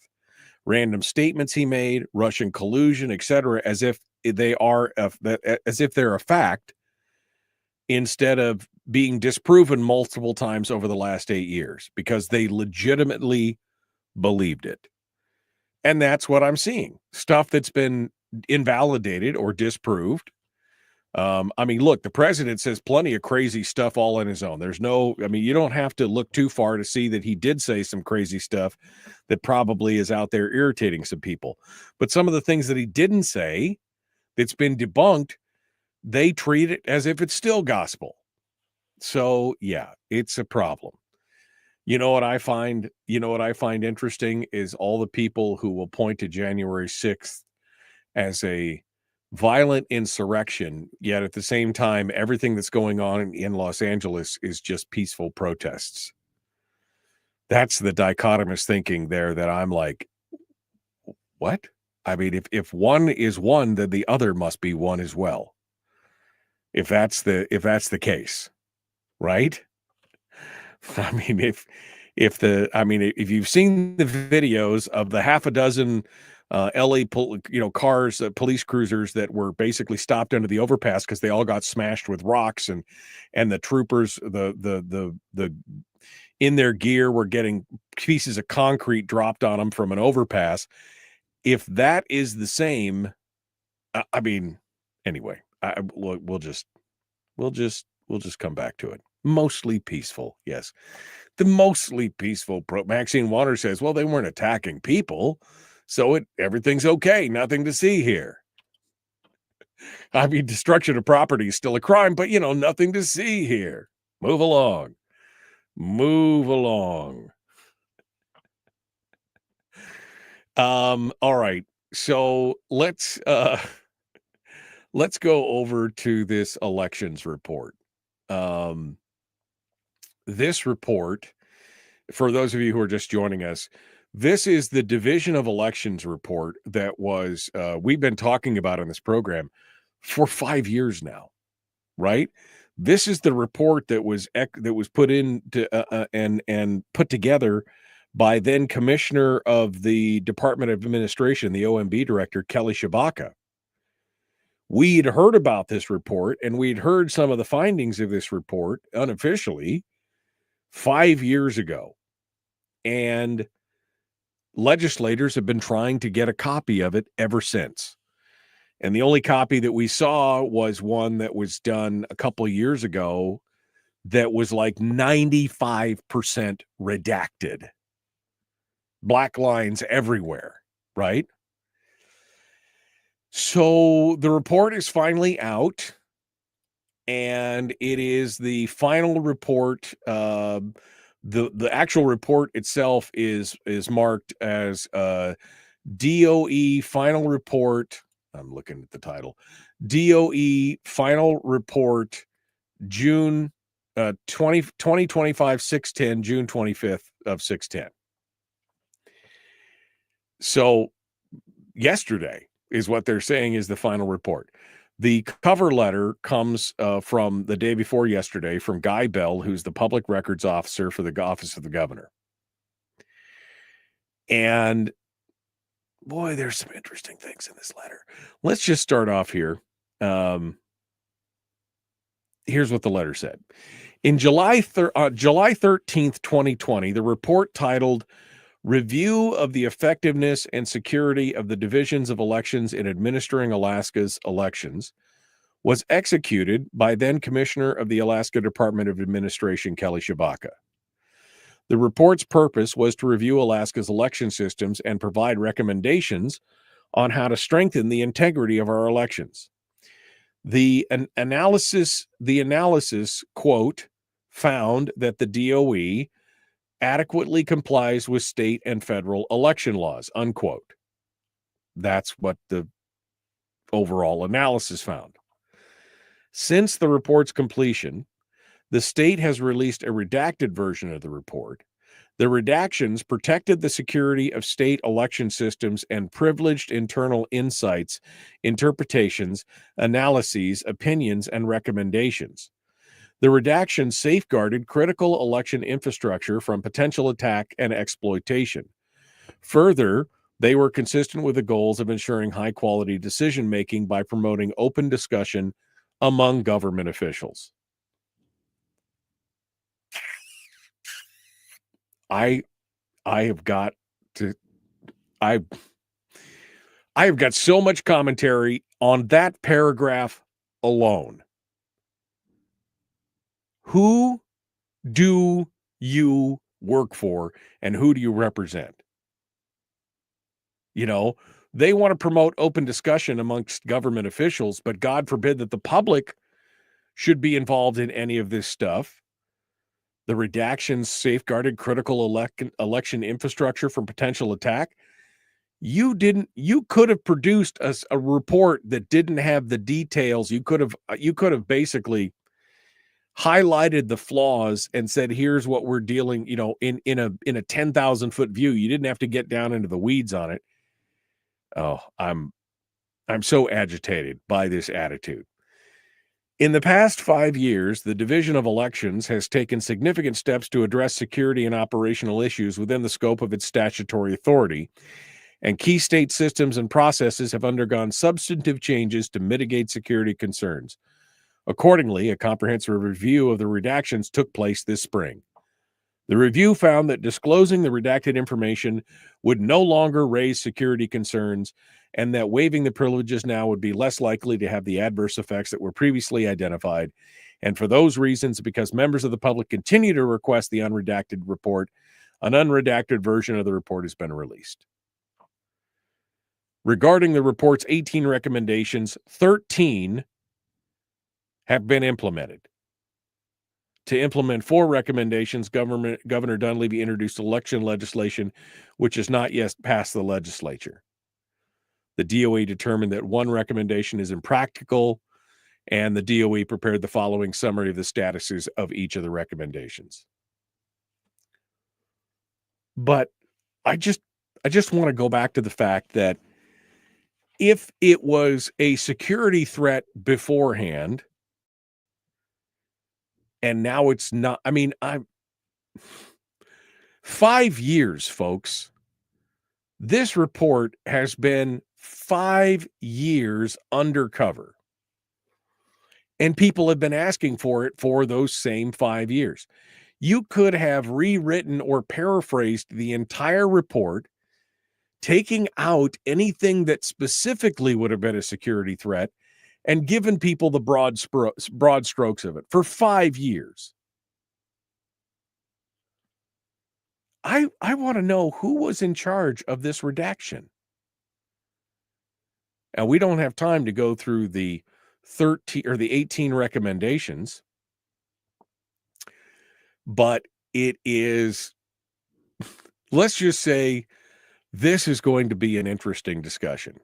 random statements he made, Russian collusion, etc., as if they're a fact, instead of being disproven multiple times over the last 8 years, because they legitimately believed it. And that's what I'm seeing. Stuff that's been invalidated or disproved. I mean, look, the president says plenty of crazy stuff all on his own. You don't have to look too far to see that he did say some crazy stuff that probably is out there irritating some people. But some of the things that he didn't say that's been debunked, they treat it as if it's still gospel. So, yeah, it's a problem. You know what I find interesting is all the people who will point to January 6th as a violent insurrection, yet at the same time, everything that's going on in Los Angeles is just peaceful protests. That's the dichotomous thinking there that I'm like, what? I mean, if one is one, then the other must be one as well. If that's the case, right? I mean, if you've seen the videos of the half a dozen LA cars, police cruisers that were basically stopped under the overpass because they all got smashed with rocks, and the troopers, the in their gear were getting pieces of concrete dropped on them from an overpass. If that is the same, anyway, we'll just come back to it. Mostly peaceful, yes. The mostly peaceful Maxine Waters says, well, they weren't attacking people, so everything's okay. Nothing to see here. Destruction of property is still a crime, but nothing to see here. Move along. All right. So let's go over to this elections report. This report, for those of you who are just joining us, this is the Division of Elections report that was we've been talking about on this program for 5 years now, right? This is the report that was put in and put together by then Commissioner of the Department of Administration, the OMB Director, Kelly Tshibaka. We'd heard about this report, and we'd heard some of the findings of this report unofficially 5 years ago. And legislators have been trying to get a copy of it ever since. And the only copy that we saw was one that was done a couple of years ago that was like 95% redacted. Black lines everywhere, right? So the report is finally out, and it is the final report. The actual report itself is marked as DOE final report. I'm looking at the title. DOE final report, June 2025 610, June 25th of 610. So yesterday is what they're saying is the final report. The cover letter comes from the day before yesterday from Guy Bell, who's the public records officer for the office of the governor. And boy, there's some interesting things in this letter. Let's just start off here. Here's what the letter said. In July 13th, 2020, the report titled Review of the Effectiveness and Security of the Divisions of Elections in Administering Alaska's Elections was executed by then Commissioner of the Alaska Department of Administration, Kelly Tshibaka. The report's purpose was to review Alaska's election systems and provide recommendations on how to strengthen the integrity of our elections. The analysis, quote, found that the DOE adequately complies with state and federal election laws, unquote. That's what the overall analysis found. Since the report's completion, the state has released a redacted version of the report. The redactions protected the security of state election systems and privileged internal insights, interpretations, analyses, opinions, and recommendations. The redaction safeguarded critical election infrastructure from potential attack and exploitation. Further, they were consistent with the goals of ensuring high-quality decision-making by promoting open discussion among government officials. I have got so much commentary on that paragraph alone. Who do you work for and who do you represent? They want to promote open discussion amongst government officials, but God forbid that the public should be involved in any of this stuff. The redactions safeguarded critical election infrastructure from potential attack. You could have produced a report that didn't have the details. You could have basically highlighted the flaws and said, here's what we're dealing, in a 10,000 foot view. You didn't have to get down into the weeds on it. Oh, I'm so agitated by this attitude. In the past 5 years, the Division of Elections has taken significant steps to address security and operational issues within the scope of its statutory authority, and key state systems and processes have undergone substantive changes to mitigate security concerns. Accordingly, a comprehensive review of the redactions took place this spring. The review found that disclosing the redacted information would no longer raise security concerns, and that waiving the privileges now would be less likely to have the adverse effects that were previously identified. And for those reasons, because members of the public continue to request the unredacted report, an unredacted version of the report has been released. Regarding the report's 18 recommendations, 13 have been implemented. To implement 4 recommendations, Governor Dunleavy introduced election legislation, which has not yet passed the legislature. The DOE determined that 1 recommendation is impractical, and the DOE prepared the following summary of the statuses of each of the recommendations. But I just want to go back to the fact that if it was a security threat beforehand, and now it's not, 5 years, folks. This report has been 5 years undercover. And people have been asking for it for those same 5 years. You could have rewritten or paraphrased the entire report, taking out anything that specifically would have been a security threat, and given people the broad strokes of it for 5 years. I want to know who was in charge of this redaction. Now, we don't have time to go through the 18 recommendations, but it is, let's just say, this is going to be an interesting discussion.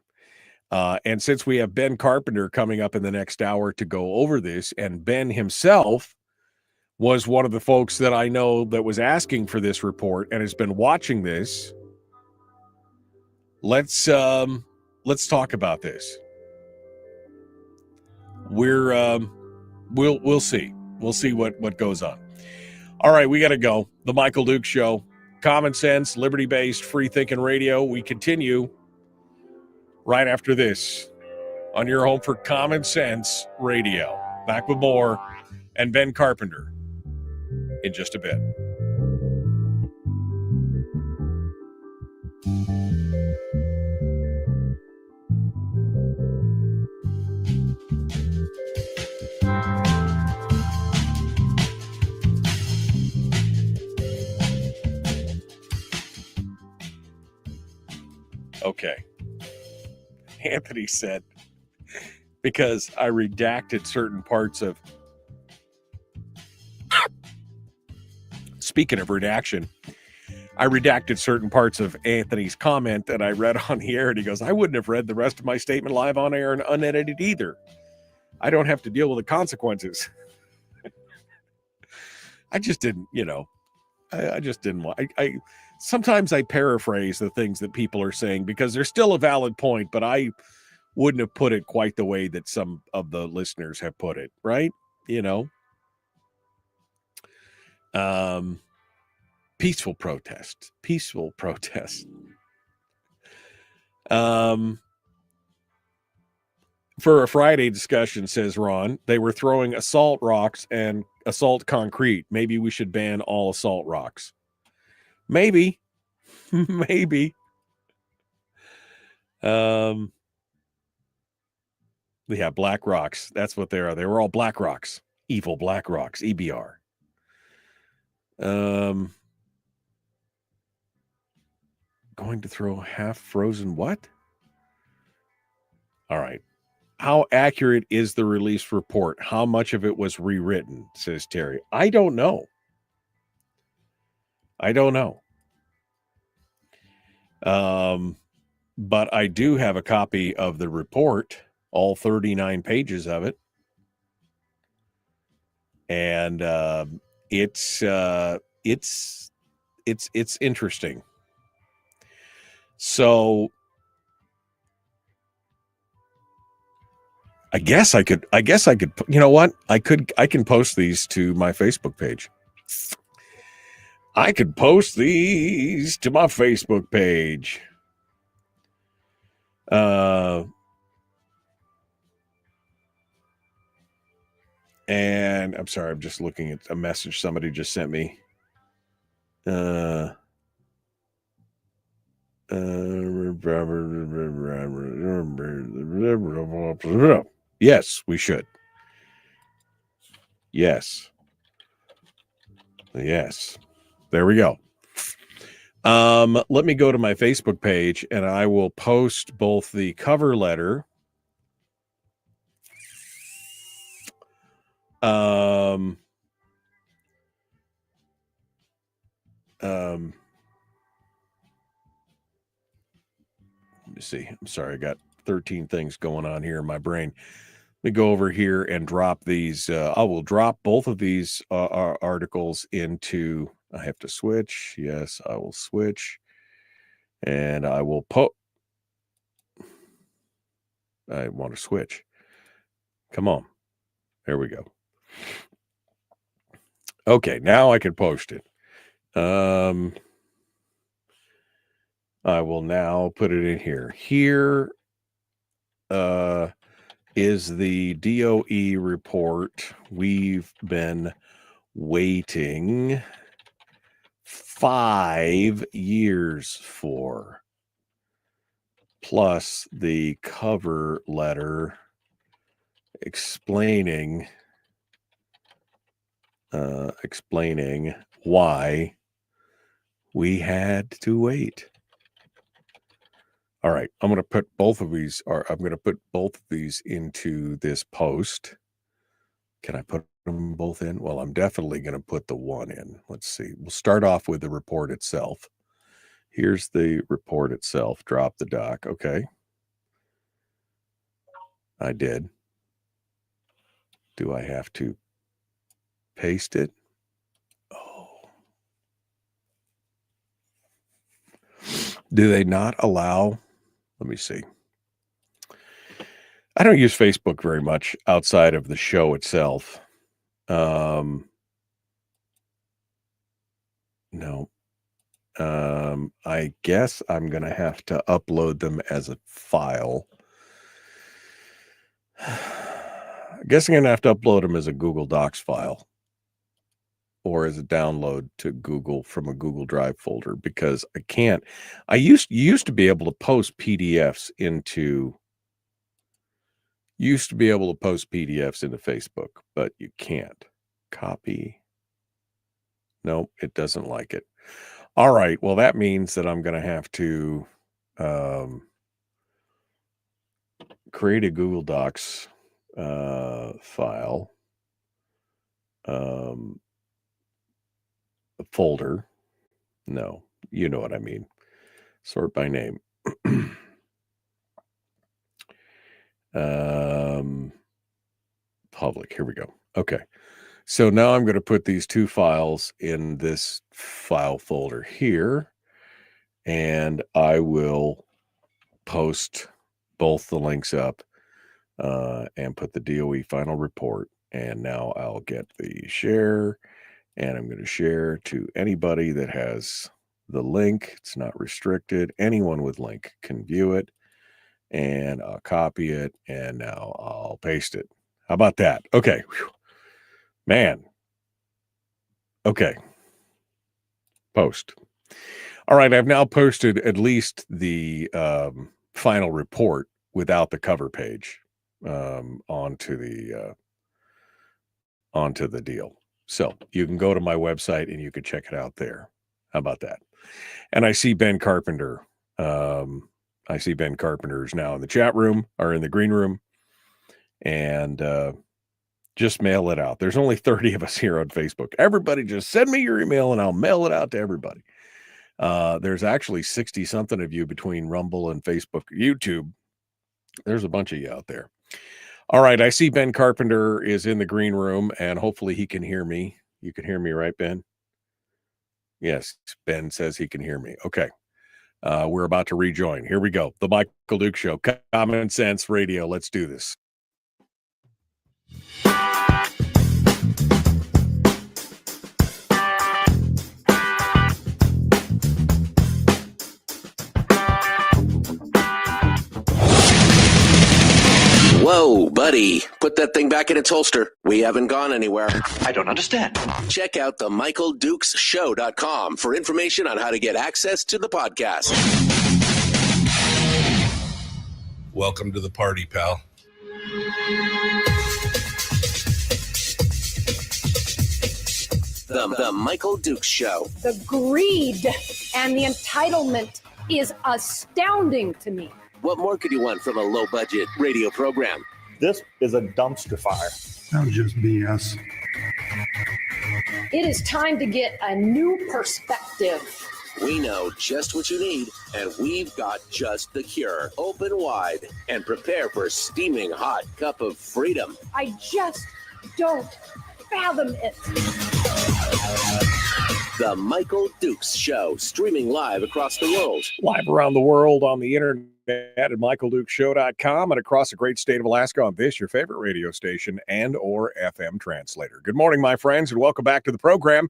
And since we have Ben Carpenter coming up in the next hour to go over this, and Ben himself was one of the folks that I know that was asking for this report and has been watching this, let's talk about this. We'll see. We'll see what goes on. All right, we got to go. The Michael Duke Show, common sense, liberty-based, free-thinking radio. We continue right after this on your home for Common Sense Radio. Back with more and Ben Carpenter in just a bit. Okay. Anthony said, because I redacted certain parts of... Speaking of redaction, I redacted certain parts of Anthony's comment that I read on the air, and he goes, I wouldn't have read the rest of my statement live on air and unedited either. I don't have to deal with the consequences. I just didn't, I just didn't want... Sometimes I paraphrase the things that people are saying because they're still a valid point, but I wouldn't have put it quite the way that some of the listeners have put it, right? Peaceful protest. For a Friday discussion, says Ron, they were throwing assault rocks and assault concrete. Maybe we should ban all assault rocks. Maybe. Yeah, black rocks. That's what they are. They were all black rocks. Evil black rocks. EBR. Going to throw half frozen what? All right. How accurate is the release report? How much of it was rewritten, says Terry. I don't know. But I do have a copy of the report, all 39 pages of it. And it's interesting. So I guess I could, you know what? I can post these to my Facebook page. I could post these to my Facebook page. And I'm sorry, I'm just looking at a message somebody just sent me. Yes, we should. Yes. There we go. Let me go to my Facebook page and I will post both the cover letter. Let me see. I'm sorry, I got 13 things going on here in my brain. Let me go over here and drop these. I will drop both of these articles into. I have to switch. Yes, I will switch. And I will I want to switch. Come on. There we go. Okay, now I can post it. I will now put it in here. Here is the DOE report we've been waiting 5 years for, plus the cover letter explaining why we had to wait. All right, I'm going to put both of these, into this post. Can I put them both in? Well, I'm definitely going to put the one in. Let's see. We'll start off with the report itself. Here's the report itself. Drop the doc. Okay. I did. Do I have to paste it? Oh. Do they not allow? Let me see. I don't use Facebook very much outside of the show itself. No. I guess I'm going to have to upload them as a file. I guess I'm going to have to upload them as a Google Docs file or as a download to Google from a Google Drive folder, because I can't. You used to be able to post PDFs into Facebook, but you can't. Copy. No, it doesn't like it. All right. Well, that means that I'm going to have to create a Google Docs file, a folder. No, you know what I mean. Sort by name. Public. Here we go. Okay. So now I'm going to put these two files in this file folder here, and I will post both the links up and put the DOE final report. And now I'll get the share, and I'm going to share to anybody that has the link. It's not restricted. Anyone with link can view it, and I'll copy it, and now I'll paste it. How about that? Okay. Whew. Man. Okay. Post. All right. I've now posted at least the final report without the cover page onto the deal. So you can go to my website and you can check it out there. How about that? And I see Ben Carpenter. I see Ben Carpenter is now in the chat room or in the green room. And just mail it out. There's only 30 of us here on Facebook. Everybody just send me your email and I'll mail it out to everybody. There's actually 60 something of you between Rumble and Facebook, YouTube. There's a bunch of you out there. All right. I see Ben Carpenter is in the green room and hopefully he can hear me. You can hear me, right, Ben? Yes. Ben says he can hear me. Okay. We're about to rejoin. Here we go. The Michael Duke Show. Common Sense Radio. Let's do this. Buddy, put that thing back in its holster. We haven't gone anywhere. I don't understand. Check out the MichaelDukesShow.com for information on how to get access to the podcast. Welcome to the party, pal. The Michael Dukes Show. The greed and the entitlement is astounding to me. What more could you want from a low-budget radio program? This is a dumpster fire. Sounds just BS. It is time to get a new perspective. We know just what you need, and we've got just the cure. Open wide and prepare for a steaming hot cup of freedom. I just don't fathom it. The Michael Dukes Show, streaming live across the world. Live around the world on the internet at MichaelDukesShow.com and across the great state of Alaska on this, your favorite radio station and or FM translator. Good morning, my friends, and welcome back to the program.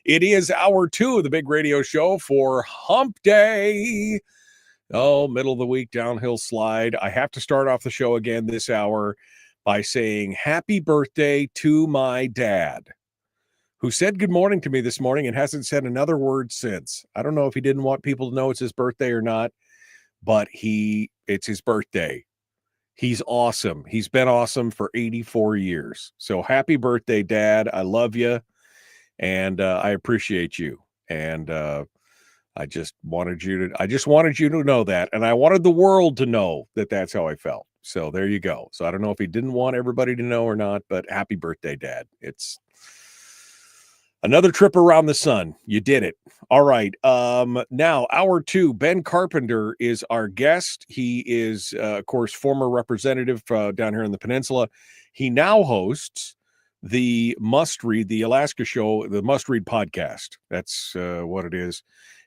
It is hour 2 of the big radio show for Hump Day. Oh, middle of the week downhill slide. I have to start off the show again this hour by saying happy birthday to my dad, who said good morning to me this morning and hasn't said another word since. I don't know if he didn't want people to know it's his birthday or not, but it's his birthday. He's awesome. He's been awesome for 84 years. So happy birthday, Dad. I love you. And I appreciate you. And I just wanted you to know that. And I wanted the world to know that that's how I felt. So there you go. So I don't know if he didn't want everybody to know or not, but happy birthday, Dad. It's another trip around the sun. You did it. All right. Now, hour 2, Ben Carpenter is our guest. He is, of course, former representative down here in the peninsula. He now hosts the Must Read, the Alaska show, the Must Read podcast. That's what it is.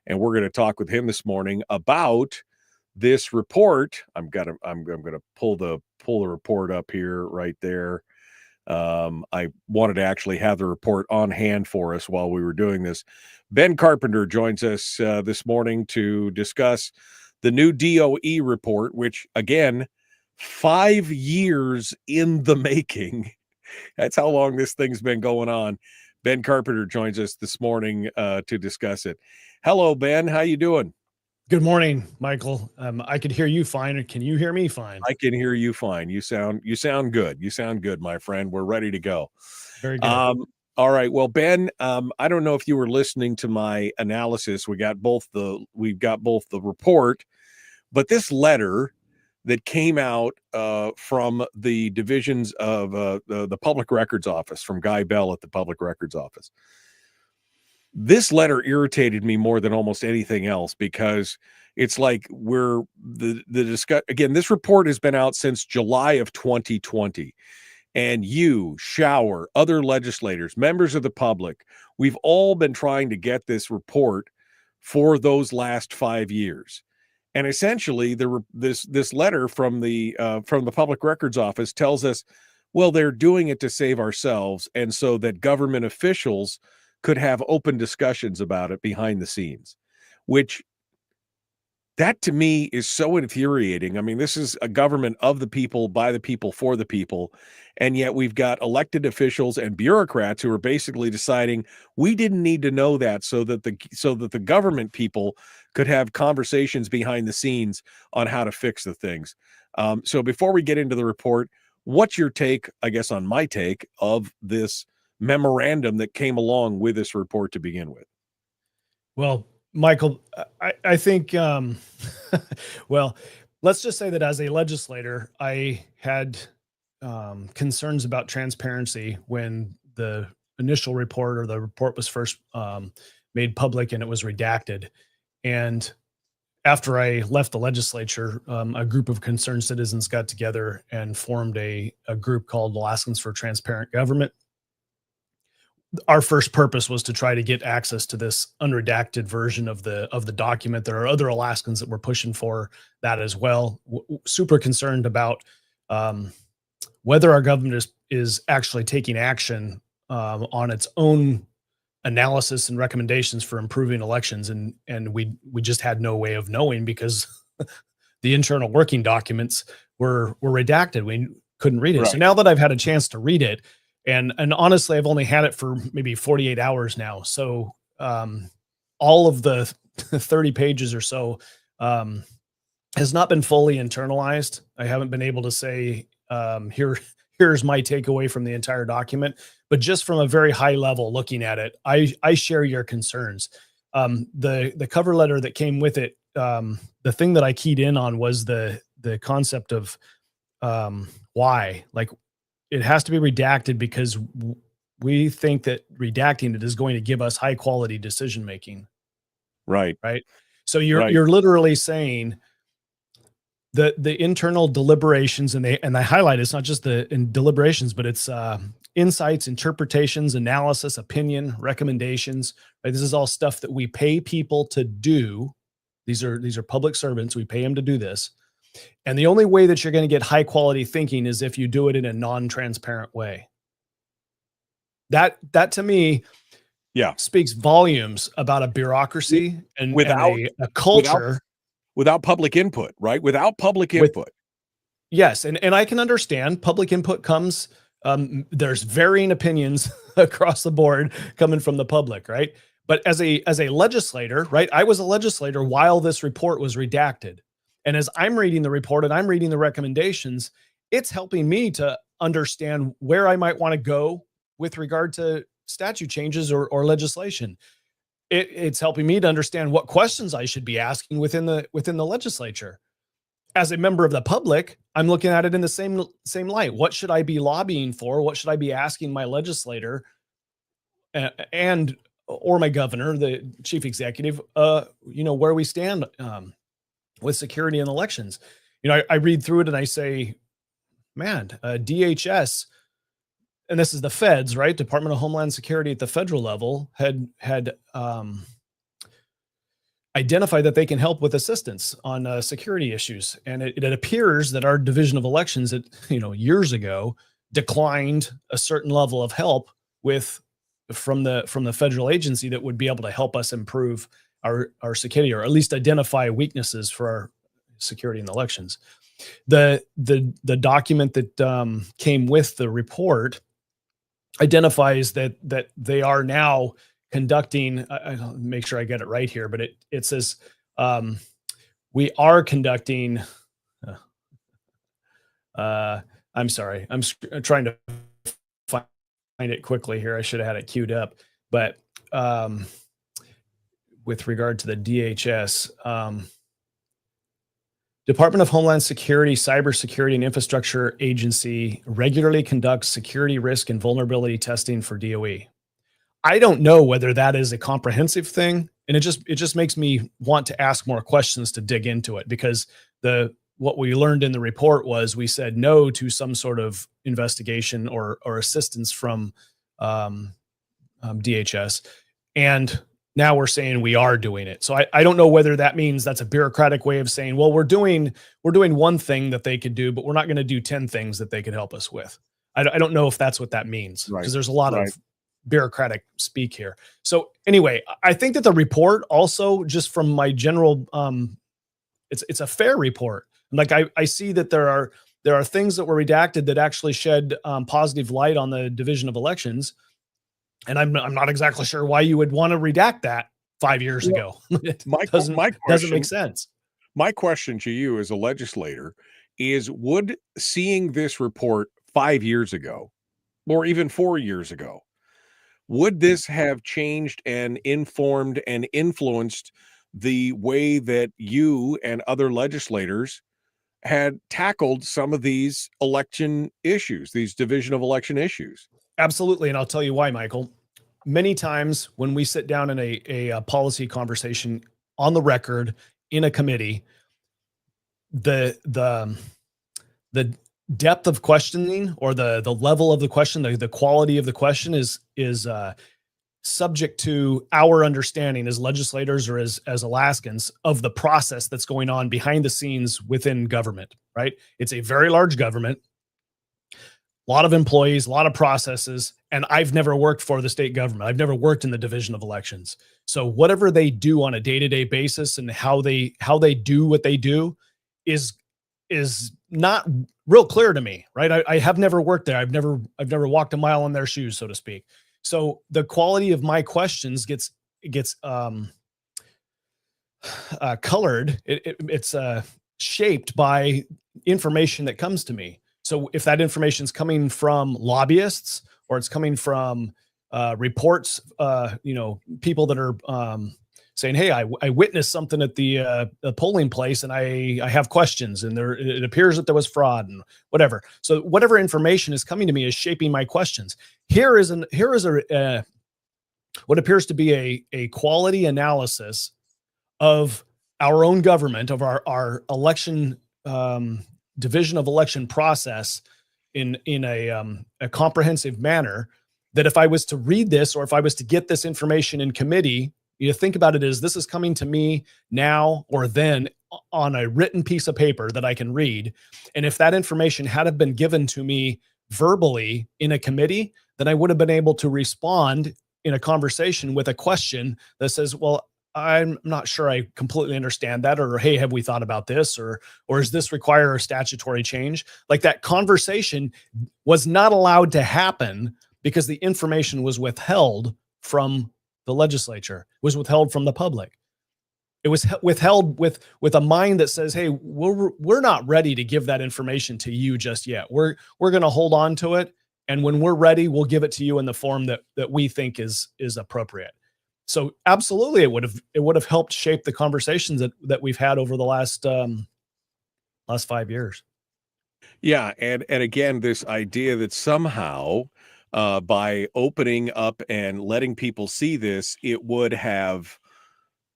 And we're going to talk with him this morning about this report. I'm going to pull the report up here right there. I wanted to actually have the report on hand for us while we were doing this. Ben Carpenter joins us this morning to discuss the new DOE report, which, again, 5 years in the making. That's how long this thing's been going on. Ben Carpenter joins us this morning to discuss it. Hello, Ben. How you doing? Good morning, Michael. I could hear you fine. Can you hear me fine? I can hear you fine. You sound good. You sound good, my friend. We're ready to go. Very good. All right. Well, Ben, I don't know if you were listening to my analysis. We've got both the report, but this letter that came out from the divisions of the Public Records Office, from Guy Bell at the Public Records Office. This letter irritated me more than almost anything else because it's like again, this report has been out since July of 2020. And you, Shower, other legislators, members of the public, we've all been trying to get this report for those last 5 years. And essentially, this letter from the Public Records Office tells us, well, they're doing it to save ourselves, and so that government officials could have open discussions about it behind the scenes, which that to me is so infuriating. I mean, this is a government of the people, by the people, for the people. And yet we've got elected officials and bureaucrats who are basically deciding we didn't need to know that so that the government people could have conversations behind the scenes on how to fix the things. So before we get into the report, what's your take, I guess, on my take of this memorandum that came along with this report to begin with? Well, Michael, I think, well, let's just say that as a legislator, I had concerns about transparency when the initial report or the report was first made public and it was redacted. And after I left the legislature, a group of concerned citizens got together and formed a group called Alaskans for Transparent Government. Our first purpose was to try to get access to this unredacted version of the document. There are other Alaskans that were pushing for that as well. Super concerned about whether our government is actually taking action on its own analysis and recommendations for improving elections, and we just had no way of knowing because the internal working documents were redacted. couldn't read it. So Right. now that I've had a chance to read it, and honestly, I've only had it for maybe 48 hours now. So all of the 30 pages or so has not been fully internalized. I haven't been able to say, here's my takeaway from the entire document, but just from a very high level looking at it, I share your concerns. The cover letter that came with it, the thing that I keyed in on was the concept of why. Like, it has to be redacted because we think that redacting it is going to give us high quality decision making. Right. Right. So you're Right. you're literally saying the internal deliberations, and they highlight it's not just the deliberations, but it's insights, interpretations, analysis, opinion, recommendations. Right? This is all stuff that we pay people to do. These are public servants. We pay them to do this. And the only way that you're going to get high quality thinking is if you do it in a non-transparent way. That to me, speaks volumes about a bureaucracy and a culture without public input, right? Without public input. Yes. And I can understand public input comes, there's varying opinions across the board coming from the public, right? But as a legislator, right? I was a legislator while this report was redacted. And as I'm reading the report and I'm reading the recommendations, it's helping me to understand where I might want to go with regard to statute changes or legislation. It's helping me to understand what questions I should be asking within the legislature. As a member of the public, I'm looking at it in the same light. What should I be lobbying for? What should I be asking my legislator and or my governor, the chief executive, where we stand with security and elections? I read through it and I say, man, DHS, and this is the feds, right? Department of Homeland Security at the federal level had identified that they can help with assistance on security issues. And it appears that our Division of Elections, years ago, declined a certain level of help from the federal agency that would be able to help us improve our security, or at least identify weaknesses for our security in the elections. The document that came with the report identifies that they are now conducting, I'll make sure I get it right here, but it says we are conducting, I'm sorry, I'm trying to find it quickly here. I should have had it queued up, but with regard to the DHS, Department of Homeland Security, Cybersecurity and Infrastructure Agency regularly conducts security risk and vulnerability testing for DOE. I don't know whether that is a comprehensive thing, and it just makes me want to ask more questions to dig into it, because what we learned in the report was we said no to some sort of investigation or assistance from DHS, and now we're saying we are doing it. So I don't know whether that means that's a bureaucratic way of saying, well, we're doing one thing that they could do, but we're not going to do 10 things that they could help us with. I don't know if that's what that means, because there's a lot of bureaucratic speak here. So anyway, I think that the report also, just from my general, it's a fair report. Like I see that there are things that were redacted that actually shed positive light on the Division of Elections. And I'm not exactly sure why you would want to redact that 5 years ago. It doesn't make sense. My question to you as a legislator is, would seeing this report 5 years ago, or even 4 years ago, would this have changed and informed and influenced the way that you and other legislators had tackled some of these election issues, these Division of Election issues? Absolutely. And I'll tell you why, Michael. Many times when we sit down in a policy conversation on the record in a committee, the depth of questioning, or the level of the question, the quality of the question is subject to our understanding as legislators or as Alaskans of the process that's going on behind the scenes within government, right? It's a very large government, a lot of employees, a lot of processes, and I've never worked for the state government. I've never worked in the Division of Elections. So whatever they do on a day-to-day basis and how they do what they do is not real clear to me, right? I have never worked there. I've never walked a mile in their shoes, so to speak. So the quality of my questions gets colored. It's shaped by information that comes to me. So if that information is coming from lobbyists or it's coming from reports, people that are saying, "Hey, I witnessed something at the polling place, and I have questions, and it appears that there was fraud and whatever." So whatever information is coming to me is shaping my questions. Here is what appears to be a quality analysis of our own government, of our election division of election process in a comprehensive manner. That if I was to read this, or if I was to get this information in committee, you think about it as this is coming to me now or then on a written piece of paper that I can read. And if that information had been given to me verbally in a committee, then I would have been able to respond in a conversation with a question that says, well, I'm not sure I completely understand that, or, hey, have we thought about this, or does this require a statutory change? Like, that conversation was not allowed to happen because the information was withheld from the legislature, was withheld from the public. It was withheld with a mind that says, hey, we're not ready to give that information to you just yet. We're going to hold on to it. And when we're ready, we'll give it to you in the form that we think is appropriate. So absolutely, it would have helped shape the conversations that we've had over the last 5 years. Yeah, and again, this idea that somehow by opening up and letting people see this, it would have,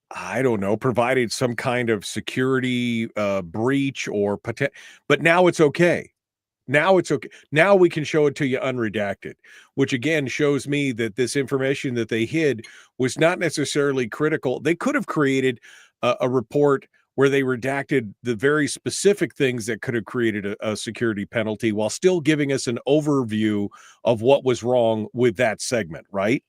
I don't know, provided some kind of security breach or potential. But now it's okay. Now it's okay. Now we can show it to you unredacted, which again shows me that this information that they hid was not necessarily critical. They could have created a report where they redacted the very specific things that could have created a security penalty while still giving us an overview of what was wrong with that segment, right?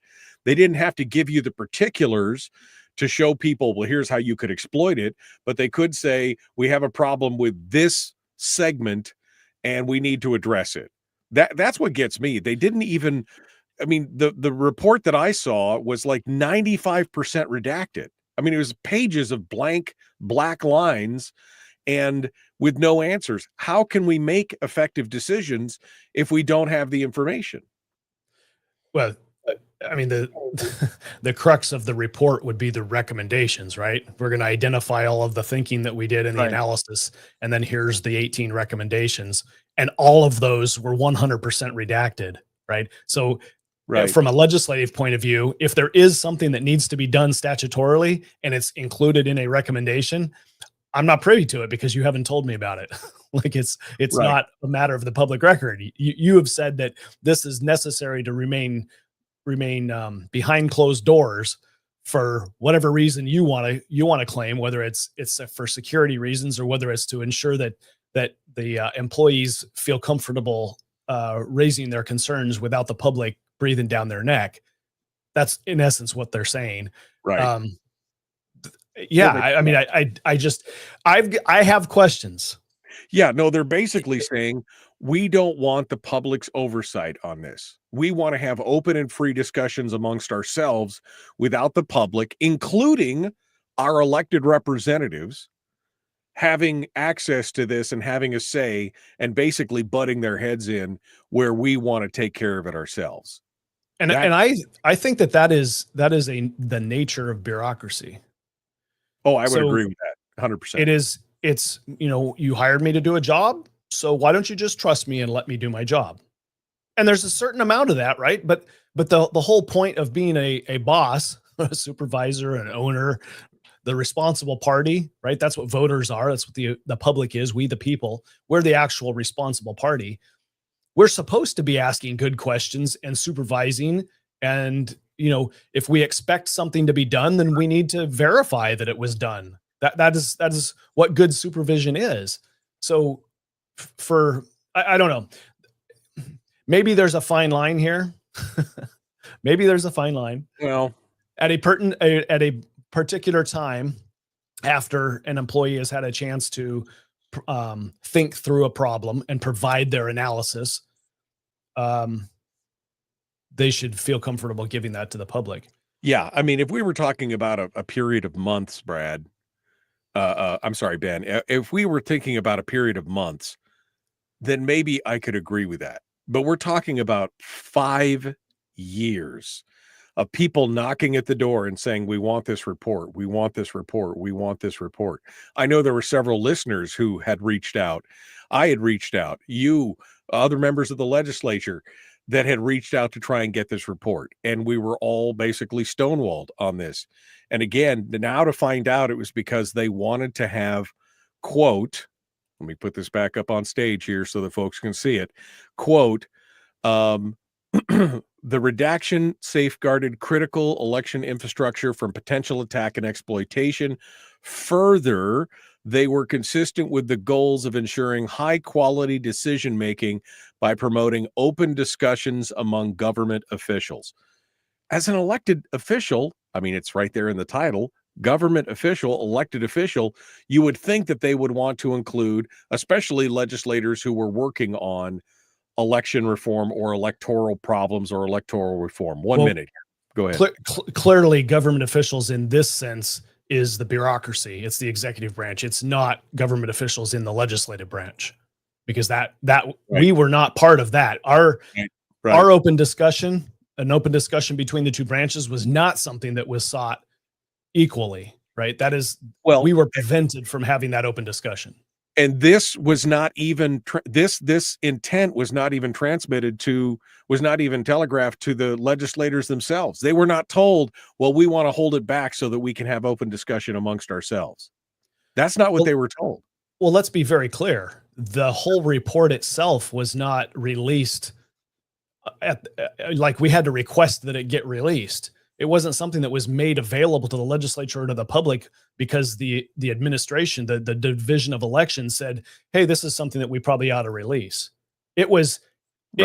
They didn't have to give you the particulars to show people, well, here's how you could exploit it, but they could say, we have a problem with this segment and we need to address it. That's what gets me. They didn't even, I mean, the report that I saw was like 95% redacted. I mean, it was pages of blank black lines and with no answers. How can we make effective decisions if we don't have the information? Well, I mean, the crux of the report would be the recommendations, right? We're going to identify all of the thinking that we did in the analysis, and then here's the 18 recommendations, and all of those were 100% redacted, right? So from a legislative point of view, if there is something that needs to be done statutorily and it's included in a recommendation, I'm not privy to it because you haven't told me about it. Like, it's not a matter of the public record. You have said that this is necessary to remain behind closed doors for whatever reason you want to claim, whether it's for security reasons or whether it's to ensure that the employees feel comfortable raising their concerns without the public breathing down their neck. That's in essence what they're saying. Right. I mean, I have questions. Yeah, no, they're basically saying we don't want the public's oversight on this. We want to have open and free discussions amongst ourselves without the public, including our elected representatives, having access to this and having a say and basically butting their heads in where we want to take care of it ourselves. And I think that is the nature of bureaucracy. Oh, I would agree with that 100%. It's, you hired me to do a job, so why don't you just trust me and let me do my job? And there's a certain amount of that, right? But the whole point of being a boss, a supervisor, an owner, the responsible party, right? That's what voters are. That's what the public is. We, the people, we're the actual responsible party. We're supposed to be asking good questions and supervising. And, if we expect something to be done, then we need to verify that it was done. That is what good supervision is. So I don't know, maybe there's a fine line here. Maybe there's a fine line. Well, at a particular time, after an employee has had a chance to think through a problem and provide their analysis, they should feel comfortable giving that to the public. Yeah. I mean, if we were talking about a period of months, Brad, I'm sorry, Ben, if we were thinking about a period of months, then maybe I could agree with that. But we're talking about 5 years of people knocking at the door and saying, we want this report. We want this report. We want this report. I know there were several listeners who had reached out. I had reached out. You, other members of the legislature that had reached out to try and get this report. And we were all basically stonewalled on this. And again, now to find out it was because they wanted to have, quote, let me put this back up on stage here so that folks can see it, quote, the redaction safeguarded critical election infrastructure from potential attack and exploitation. Further, they were consistent with the goals of ensuring high-quality decision-making by promoting open discussions among government officials. As an elected official, I mean, it's right there in the title, government official, elected official, you would think that they would want to include, especially legislators who were working on election reform or electoral problems or electoral reform. One minute. Go ahead. Clearly, government officials in this sense is the bureaucracy. It's the executive branch. It's not government officials in the legislative branch, because that right. We were not part of that. Our open discussion, an open discussion between the two branches, was not something that was sought equally, right? That is, we were prevented from having that open discussion. And this was not even this intent was not even was not even telegraphed to the legislators themselves. They were not told, well, we want to hold it back so that we can have open discussion amongst ourselves. That's not what they were told. Well, let's be very clear. The whole report itself was not released like we had to request that it get released. It wasn't something that was made available to the legislature or to the public because the administration, the Division of Elections said, hey, this is something that we probably ought to release. It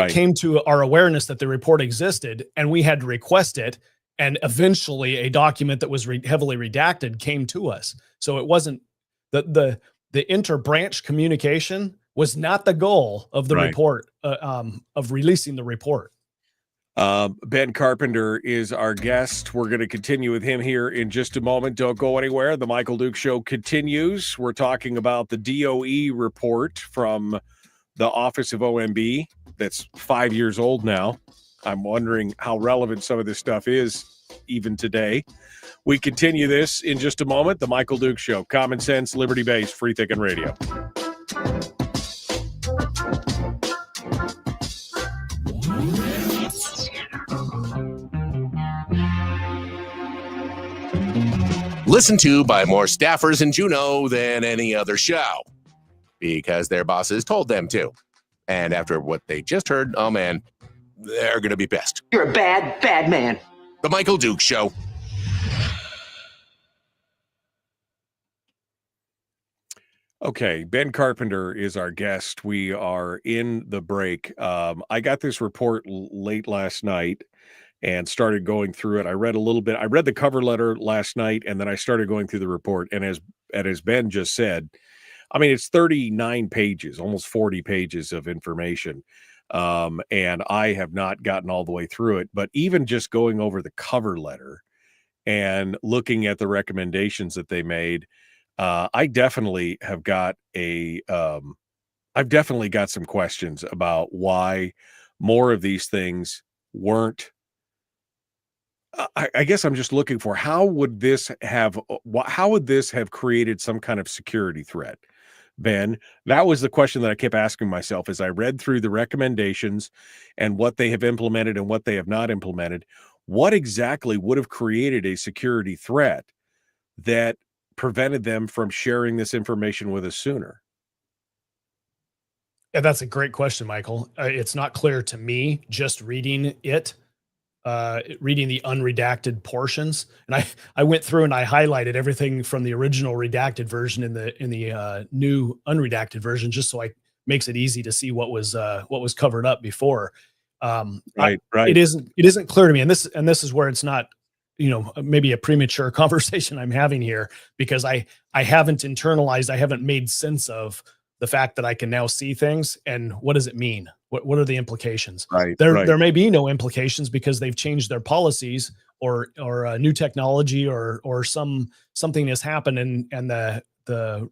came to our awareness that the report existed, and we had to request it. And eventually a document that was heavily redacted came to us. So it wasn't the inter-branch communication was not the goal of the report, of releasing the report. Ben Carpenter is our guest. We're going to continue with him here in just a moment. Don't go anywhere. The Michael Duke Show continues. We're talking about the DOE report from the Office of OMB that's 5 years old now. I'm wondering how relevant some of this stuff is even today. We continue this in just a moment. The Michael Duke Show, common sense, liberty-based, free thinking radio. Listened to by more staffers in Juneau than any other show, because their bosses told them to. And after what they just heard, oh man, they're going to be pissed. You're a bad, bad man. The Michael Duke Show. Okay, Ben Carpenter is our guest. We are in the break. I got this report late last night and started going through it. I read a little bit. I read the cover letter last night, and then I started going through the report. And as Ben just said, I mean, it's 39 pages, almost 40 pages of information. And I have not gotten all the way through it. But even just going over the cover letter and looking at the recommendations that they made, I definitely have got I've definitely got some questions about why more of these things weren't. I guess I'm just looking for how would this have created some kind of security threat, Ben? That was the question that I kept asking myself as I read through the recommendations and what they have implemented and what they have not implemented. What exactly would have created a security threat that prevented them from sharing this information with us sooner? Yeah, that's a great question, Michael. It's not clear to me just reading it. Reading the unredacted portions, and I went through and I highlighted everything from the original redacted version in the new unredacted version, just so makes it easy to see what was covered up before. Right. It isn't clear to me, and this is where it's not maybe a premature conversation I'm having here, because I haven't internalized, I haven't made sense of the fact that I can now see things, and what does it mean? What are the implications? Right. There may be no implications because they've changed their policies, or new technology, or something has happened, and the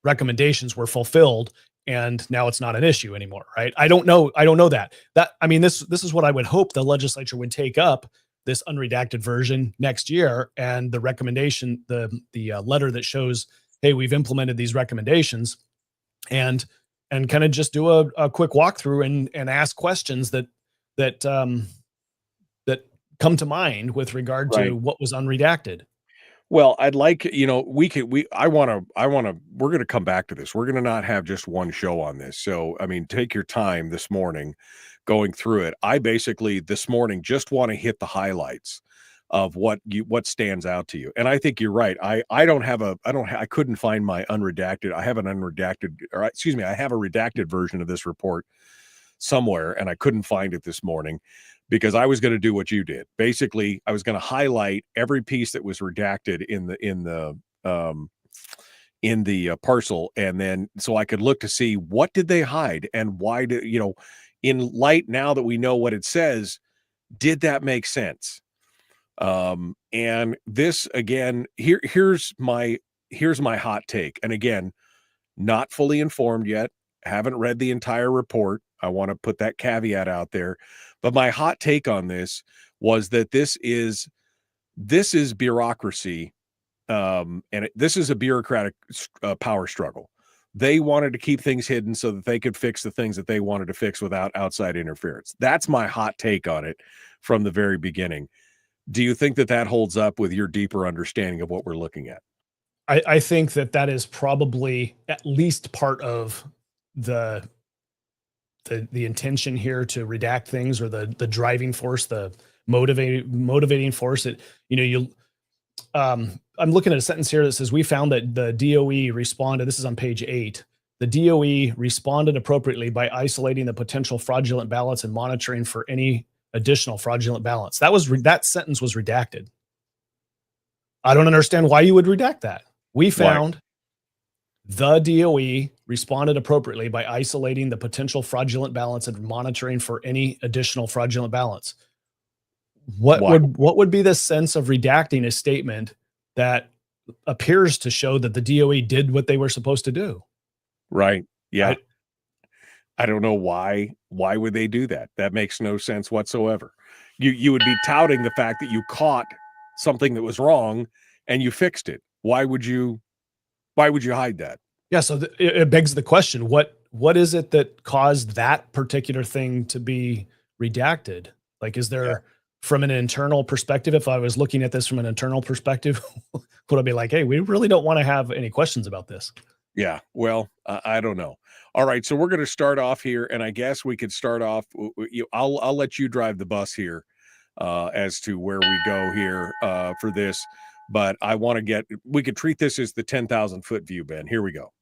recommendations were fulfilled, and now it's not an issue anymore, right? I don't know that. This is what I would hope the legislature would take up, this unredacted version next year, and the recommendation, the letter that shows, hey, we've implemented these recommendations, and kind of just do a quick walkthrough and ask questions that come to mind with regard to what was unredacted. Well, I'd like, we're going to come back to this. We're going to not have just one show on this. So, take your time this morning going through it. I basically this morning just want to hit the highlights of what stands out to you. And I think you're right. I couldn't find my unredacted. I have a redacted version of this report somewhere, and I couldn't find it this morning, because I was going to do what you did. Basically, I was going to highlight every piece that was redacted in the parcel, and then so I could look to see what did they hide, and why did, in light now that we know what it says, did that make sense? And this again, here's my hot take. And again, not fully informed yet, haven't read the entire report. I want to put that caveat out there. But my hot take on this was that this is bureaucracy, this is a bureaucratic power struggle. They wanted to keep things hidden so that they could fix the things that they wanted to fix without outside interference. That's my hot take on it from the very beginning. Do you think that holds up with your deeper understanding of what we're looking at? I think that is probably at least part of the intention here to redact things, or the driving force, the motivating force. I'm looking at a sentence here that says, we found that the DOE responded. This is on page 8. The DOE responded appropriately by isolating the potential fraudulent ballots and monitoring for any additional fraudulent ballots. That sentence was redacted. I don't understand why you would redact that. We found the DOE responded appropriately by isolating the potential fraudulent ballots and monitoring for any additional fraudulent ballots. What would be the sense of redacting a statement that appears to show that the DOE did what they were supposed to do? Right. Yeah. I don't know why. Why would they do that? That makes no sense whatsoever. You would be touting the fact that you caught something that was wrong and you fixed it. Why would you hide that? Yeah. So it begs the question, what is it that caused that particular thing to be redacted? Like, is there, from an internal perspective, if I was looking at this from an internal perspective, would I be like, hey, we really don't want to have any questions about this? Yeah. Well, I don't know. All right. So we're going to start off here, and I guess we could start off. I'll let you drive the bus here as to where we go here for this. But I want to we could treat this as the 10,000 foot view, Ben. Here we go.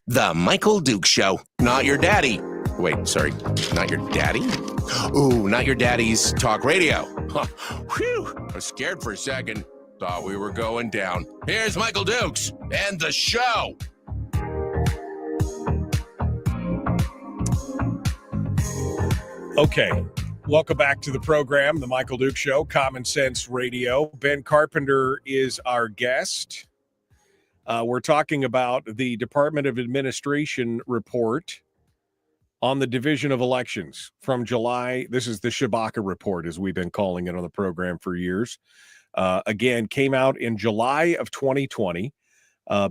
The Michael Duke Show. Not your daddy. Wait, sorry. Not your daddy? Ooh, not your daddy's talk radio. Huh. Whew. I was scared for a second. Thought we were going down. Here's Michael Dukes and the show. Okay. Welcome back to the program, The Michael Duke Show, Common Sense Radio. Ben Carpenter is our guest. We're talking about the Department of Administration report on the Division of Elections from July. This is the Tshibaka report, as we've been calling it on the program for years. Again, came out in July of 2020.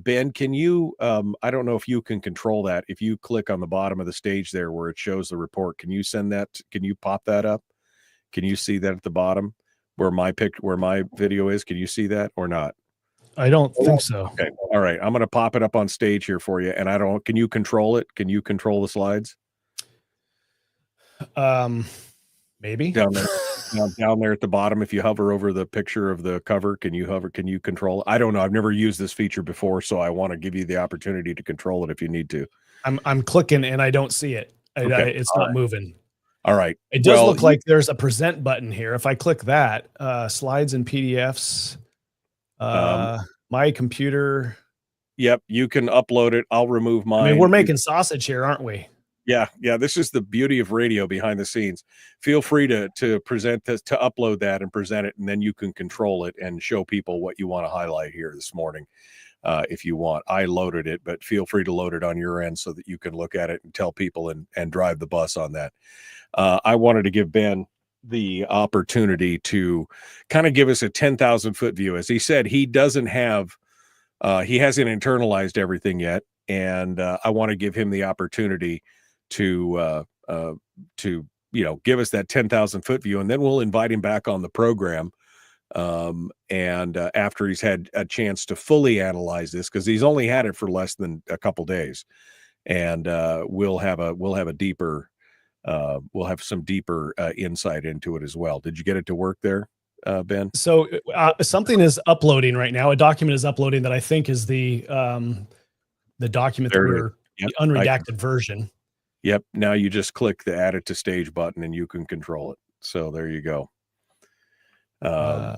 Ben, can you, I don't know if you can control that. If you click on the bottom of the stage there where it shows the report, can you send that? Can you pop that up? Can you see that at the bottom where my video is? Can you see that or not? I don't think so. Okay. All right. I'm going to pop it up on stage here for you. And can you control it? Can you control the slides? Maybe down there at the bottom. If you hover over the picture of the cover, can you control it? I don't know. I've never used this feature before, so I want to give you the opportunity to control it if you need to. I'm clicking and I don't see it. Okay. It's not moving. All right. It does look like there's a present button here. If I click that, slides and PDFs, my computer. Yep, you can upload it. I'll remove mine. I mean, we're making sausage here, aren't we? Yeah. This is the beauty of radio behind the scenes. Feel free to present this, to upload that and present it, and then you can control it and show people what you want to highlight here this morning. If you want, I loaded it, but feel free to load it on your end so that you can look at it and tell people and drive the bus on that. I wanted to give Ben the opportunity to kind of give us a 10,000 foot view. As he said, he doesn't have, he hasn't internalized everything yet. And I want to give him the opportunity to give us that 10,000 foot view, and then we'll invite him back on the program. After he's had a chance to fully analyze this, because he's only had it for less than a couple days, and we'll have some deeper insight into it as well. Did you get it to work there, Ben? So something is uploading right now. A document is uploading that I think is the document the unredacted version. Yep. Now you just click the add it to stage button and you can control it. So there you go. I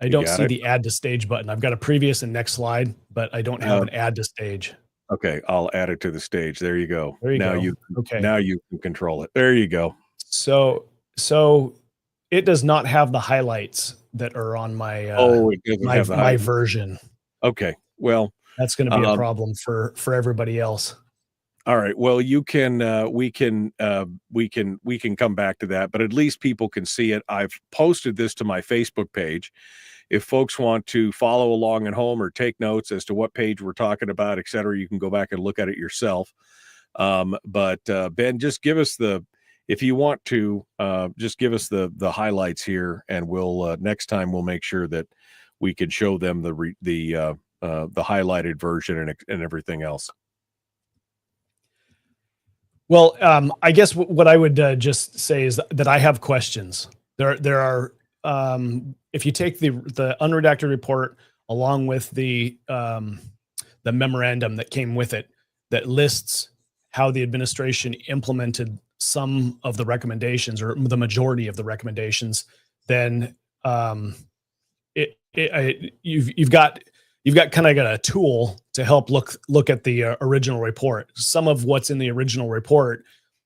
don't see the add to stage button. I've got a previous and next slide, but I don't have an add to stage. Okay, I'll add it to the stage. There you go. There you now go. Now you can control it. There you go. So it does not have the highlights that are on my it doesn't have my version. Okay. Well, that's going to be a problem for everybody else. All right. Well, we can come back to that, but at least people can see it. I've posted this to my Facebook page. If folks want to follow along at home or take notes as to what page we're talking about, et cetera, you can go back and look at it yourself. But Ben, just give us if you want to, just give us the highlights here, and we'll next time we'll make sure that we can show them the highlighted version and everything else. Well, I guess what I would just say is that I have questions. There are, if you take the unredacted report along with the memorandum that came with it, that lists how the administration implemented some of the recommendations or the majority of the recommendations, then you've got a tool to help look at the original report. Some of what's in the original report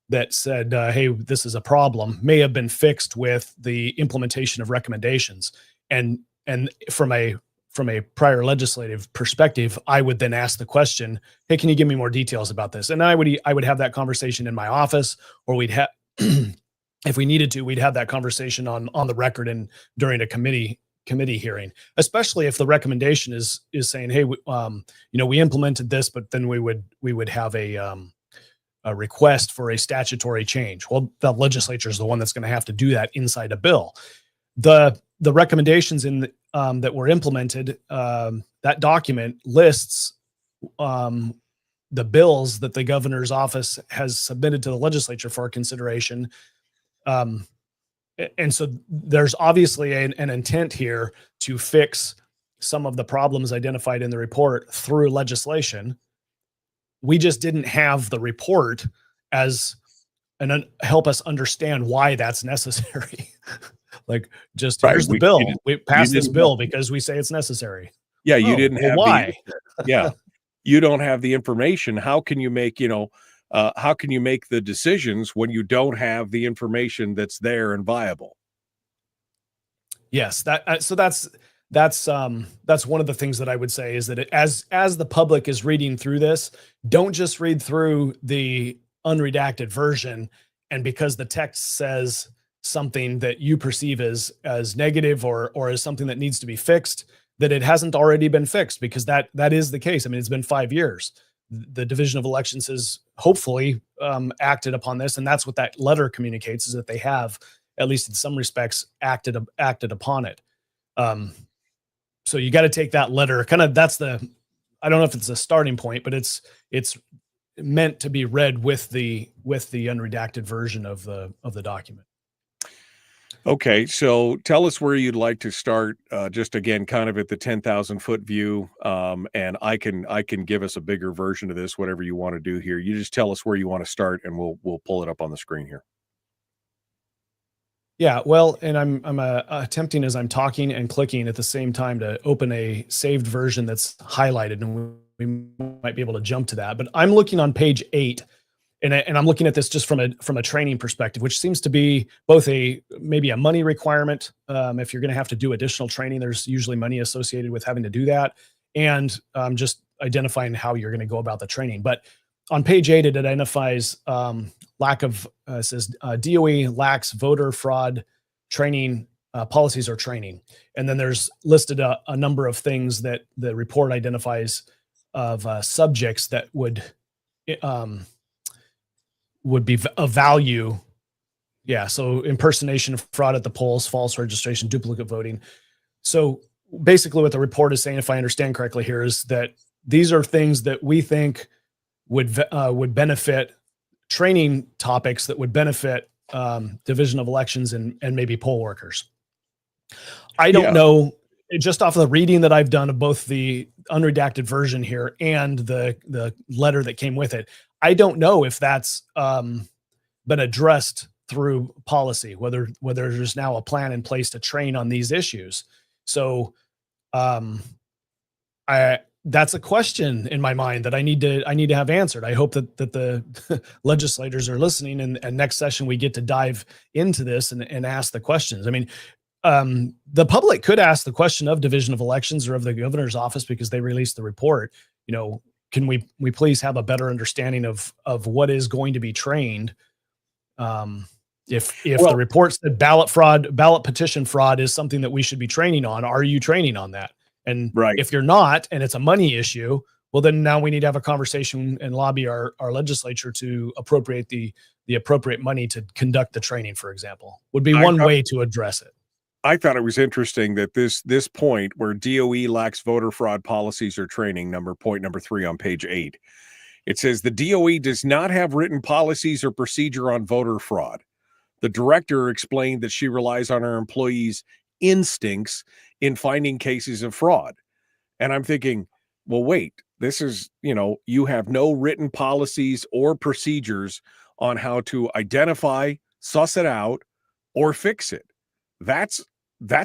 that said, hey, this is a problem, may have been fixed with the implementation of recommendations. And from a prior legislative perspective, I would then ask the question, hey, can you give me more details about this? And I would have that conversation in my office, or we'd have, if we needed to, we'd have that conversation on the record and during a committee hearing, especially if the recommendation is saying, hey, we implemented this, but then we would have a request for a statutory change. Well, the legislature is the one that's going to have to do that inside a bill. The recommendations that were implemented, that document lists the bills that the governor's office has submitted to the legislature for consideration. And so there's obviously an intent here to fix some of the problems identified in the report through legislation. We just didn't have the report help us understand why that's necessary. Like, just here's the bill. We passed this bill because we say it's necessary. Yeah, you didn't have why? Yeah, you don't have the information. How can you make how can you make the decisions when you don't have the information that's there and viable? Yes, that's one of the things that I would say is that as the public is reading through this, don't just read through the unredacted version, and because the text says something that you perceive as negative or as something that needs to be fixed, that it hasn't already been fixed, because that is the case. I mean, it's been 5 years. The Division of Elections has hopefully acted upon this, and that's what that letter communicates, is that they have, at least in some respects, acted upon it. So you got to take that letter, I don't know if it's a starting point, but it's meant to be read with the unredacted version of the document. Okay, so tell us where you'd like to start. Just again, kind of at the 10,000-foot view, and I can give us a bigger version of this, whatever you want to do here. You just tell us where you want to start, and we'll pull it up on the screen here. Yeah, well, and I'm attempting as I'm talking and clicking at the same time to open a saved version that's highlighted, and we might be able to jump to that. But I'm looking on page 8. And I'm looking at this just from a training perspective, which seems to be both maybe a money requirement. If you're going to have to do additional training, there's usually money associated with having to do that, and just identifying how you're going to go about the training. But on page 8, it identifies lack of says DOE lacks voter fraud training policies or training, and then there's listed a number of things that the report identifies of subjects that would be of value. Yeah. So impersonation of fraud at the polls, false registration, duplicate voting. So basically what the report is saying, if I understand correctly here, is that these are things that we think would benefit training topics that would benefit Division of Elections and maybe poll workers. I don't know, just off of the reading that I've done of both the unredacted version here and the letter that came with it, I don't know if that's been addressed through policy, whether there's now a plan in place to train on these issues. So that's a question in my mind that I need to have answered. I hope that the legislators are listening, and next session we get to dive into this and ask the questions. I mean, the public could ask the question of Division of Elections or of the governor's office, because they released the report. Can we please have a better understanding of what is going to be trained? If the report said ballot petition fraud is something that we should be training on, are you training on that? And if you're not, and it's a money issue, well, then now we need to have a conversation and lobby our legislature to appropriate the appropriate money to conduct the training, for example, would be one way to address it. I thought it was interesting that this point where DOE lacks voter fraud policies or training, point number 3 on page 8, it says the DOE does not have written policies or procedure on voter fraud. The director explained that she relies on her employees' instincts in finding cases of fraud. And I'm thinking, well, wait, this is, you have no written policies or procedures on how to identify, suss it out, or fix it. That's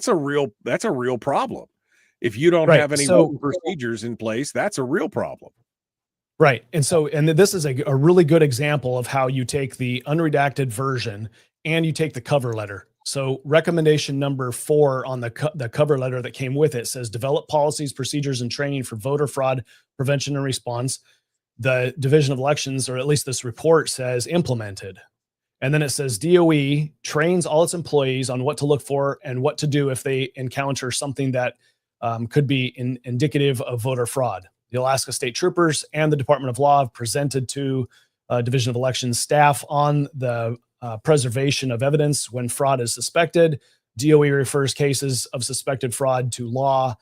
a real problem. If you don't have any procedures in place, that's a real problem. Right. And this is a really good example of how you take the unredacted version and you take the cover letter. So recommendation number 4 on the cover letter that came with it says, develop policies, procedures, and training for voter fraud prevention and response. The Division of Elections, or at least this report, says implemented. And then it says DOE trains all its employees on what to look for and what to do if they encounter something that could be indicative of voter fraud. The Alaska State Troopers and the Department of Law have presented to Division of Elections staff on the preservation of evidence when fraud is suspected. DOE refers cases of suspected fraud to law.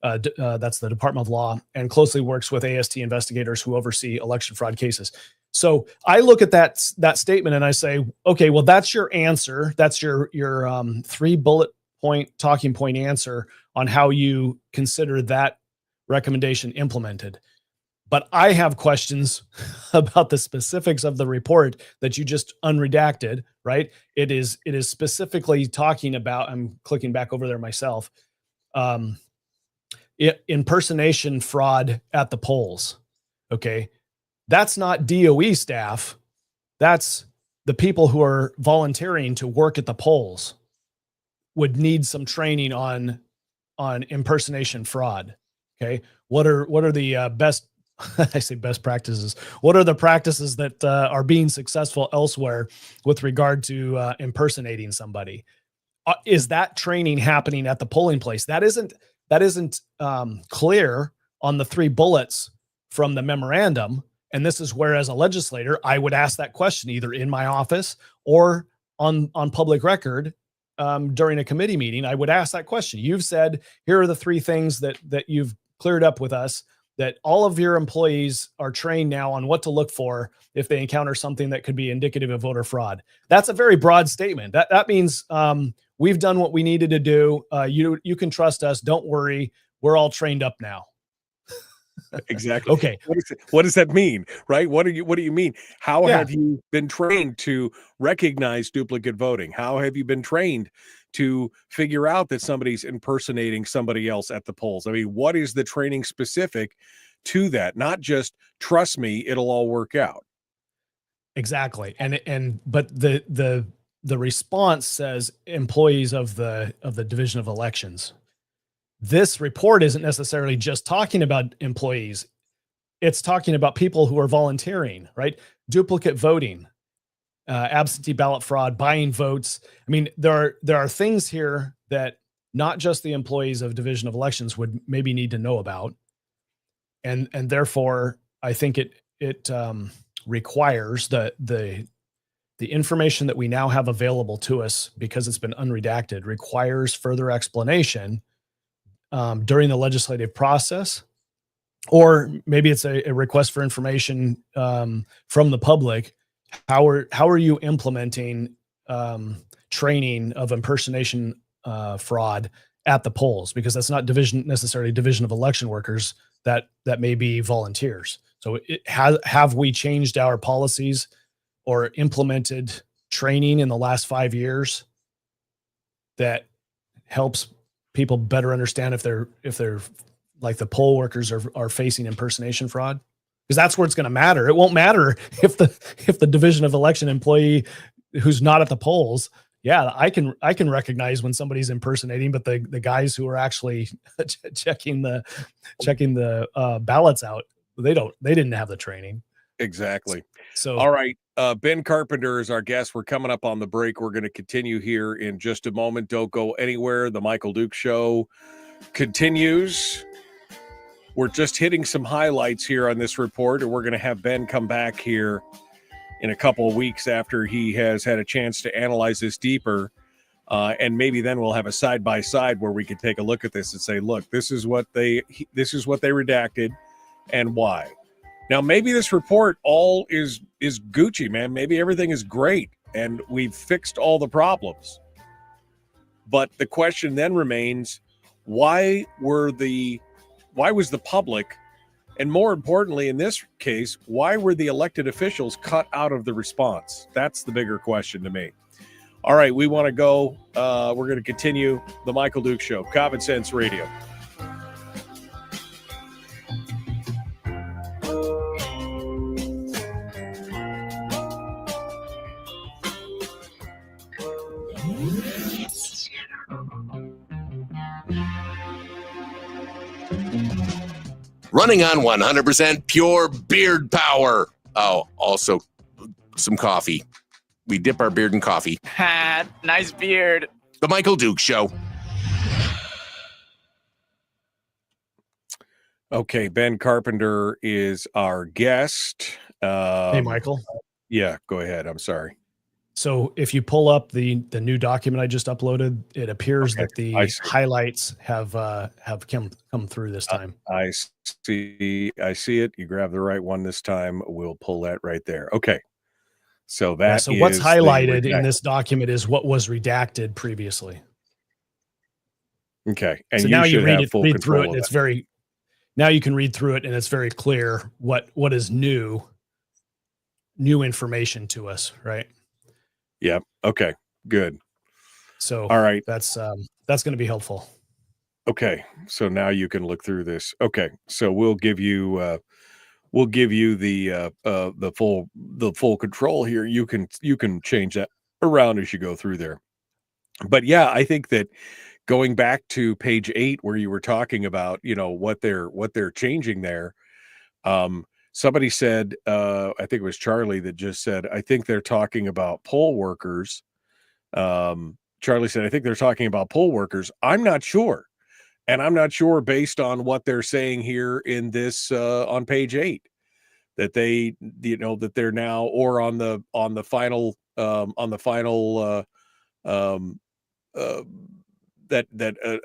That's the Department of Law, and closely works with AST investigators who oversee election fraud cases. So I look at that statement and I say, okay, well, that's your answer. That's your 3 bullet point talking point answer on how you consider that recommendation implemented. But I have questions about the specifics of the report that you just unredacted, right? It is specifically talking about, I'm clicking back over there myself, impersonation fraud at the polls. Okay. That's not DOE staff. That's the people who are volunteering to work at the polls would need some training on impersonation fraud. Okay. What are the best, I say best practices. What are the practices that are being successful elsewhere with regard to impersonating somebody? Is that training happening at the polling place? That isn't clear on the 3 bullets from the memorandum. And this is where, as a legislator, I would ask that question either in my office or on public record during a committee meeting. I would ask that question. You've said, here are the 3 things that you've cleared up with us, that all of your employees are trained now on what to look for if they encounter something that could be indicative of voter fraud. That's a very broad statement. That means we've done what we needed to do. You can trust us. Don't worry. We're all trained up now. Exactly. Okay. What does that mean, right? What do you mean? How Yeah. have you been trained to recognize duplicate voting? How have you been trained to figure out that somebody's impersonating somebody else at the polls? I mean, what is the training specific to that? Not just trust me, it'll all work out. Exactly. But the response says employees of the Division of Elections. This report isn't necessarily just talking about employees. It's talking about people who are volunteering, right? Duplicate voting, absentee ballot fraud, buying votes. I mean, there are things here that not just the employees of Division of Elections would maybe need to know about. And therefore, I think it requires the information that we now have available to us, because it's been unredacted, requires further explanation during the legislative process, or maybe it's a request for information from the public. How are you implementing training of impersonation fraud at the polls? Because that's not necessarily Division of Election workers. That may be volunteers. So have we changed our policies or implemented training in the last 5 years that helps people better understand if they're like the poll workers are facing impersonation fraud? Because that's where it's going to matter. It won't matter if the Division of Election employee who's not at the polls, yeah, I can recognize when somebody's impersonating, but the guys who are actually checking the ballots out, they didn't have the training. Exactly. So, all right. Ben Carpenter is our guest. We're coming up on the break. We're going to continue here in just a moment. Don't go anywhere. The Michael Duke Show continues. We're just hitting some highlights here on this report, and we're going to have Ben come back here in a couple of weeks after he has had a chance to analyze this deeper. And maybe then we'll have a side-by-side where we can take a look at this and say, look, this is what they redacted and why. Now, maybe this report all is Gucci, man. Maybe everything is great and we've fixed all the problems. But the question then remains, why was the public, and more importantly in this case, why were the elected officials cut out of the response? That's the bigger question to me. All right, we want to go. We're going to continue the Michael Duke Show, Common Sense Radio. Running on 100% pure beard power. Oh, also some coffee. We dip our beard in coffee. Ha, nice beard. The Michael Duke Show. Okay, Ben Carpenter is our guest. hey, Michael. Yeah, go ahead. I'm sorry. So if you pull up the new document I just uploaded, it appears that the highlights have come through this time. I see it. You grab the right one this time. We'll pull that right there. Okay. So that so what's highlighted in this document is what was redacted previously. Okay. And so now you read through it, and it's very, now you can read through it and it's very clear what is new information to us, right? Yep. Okay, good. So all right, that's going to be helpful. Okay. So now you can look through this. Okay. So we'll give you the full control here. You can change that around as you go through there. But yeah, I think that going back to page 8 where you were talking about, what they're changing there. Somebody said, I think it was Charlie that just said, I think they're talking about poll workers. Charlie said, I think they're talking about poll workers. I'm not sure. And I'm not sure based on what they're saying here in this, on page 8, that they, that they're now, or on the final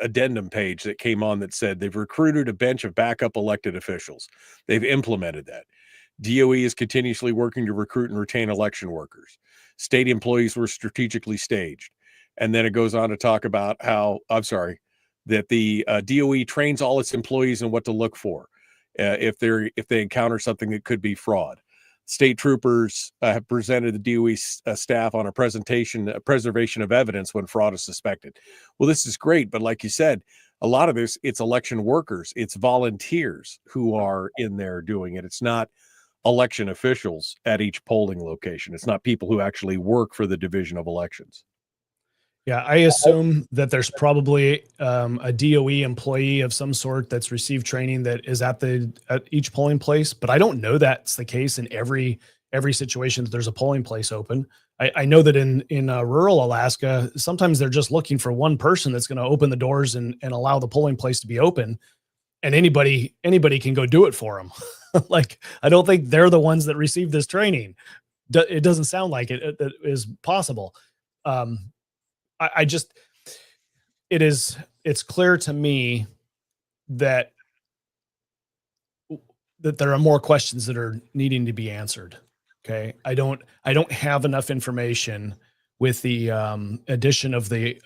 addendum page that came on that said they've recruited a bench of backup elected officials. They've implemented that. DOE is continuously working to recruit and retain election workers. State employees were strategically staged. And then it goes on to talk about how, that the DOE trains all its employees in what to look for if they encounter something that could be fraud. State troopers have presented the DOE staff on a preservation of evidence when fraud is suspected. Well, this is great, but like you said, a lot of this, it's election workers, it's volunteers who are in there doing it. It's not election officials at each polling location. It's not people who actually work for the Division of Elections. Yeah, I assume that there's probably a DOE employee of some sort that's received training that is at each polling place, but I don't know that's the case in every situation that there's a polling place open. I know that in rural Alaska, sometimes they're just looking for one person that's going to open the doors and allow the polling place to be open, and anybody can go do it for them. Like, I don't think they're the ones that receive this training. It doesn't sound like it is possible. It's clear to me that there are more questions that are needing to be answered. Okay. I don't have enough information with the addition of the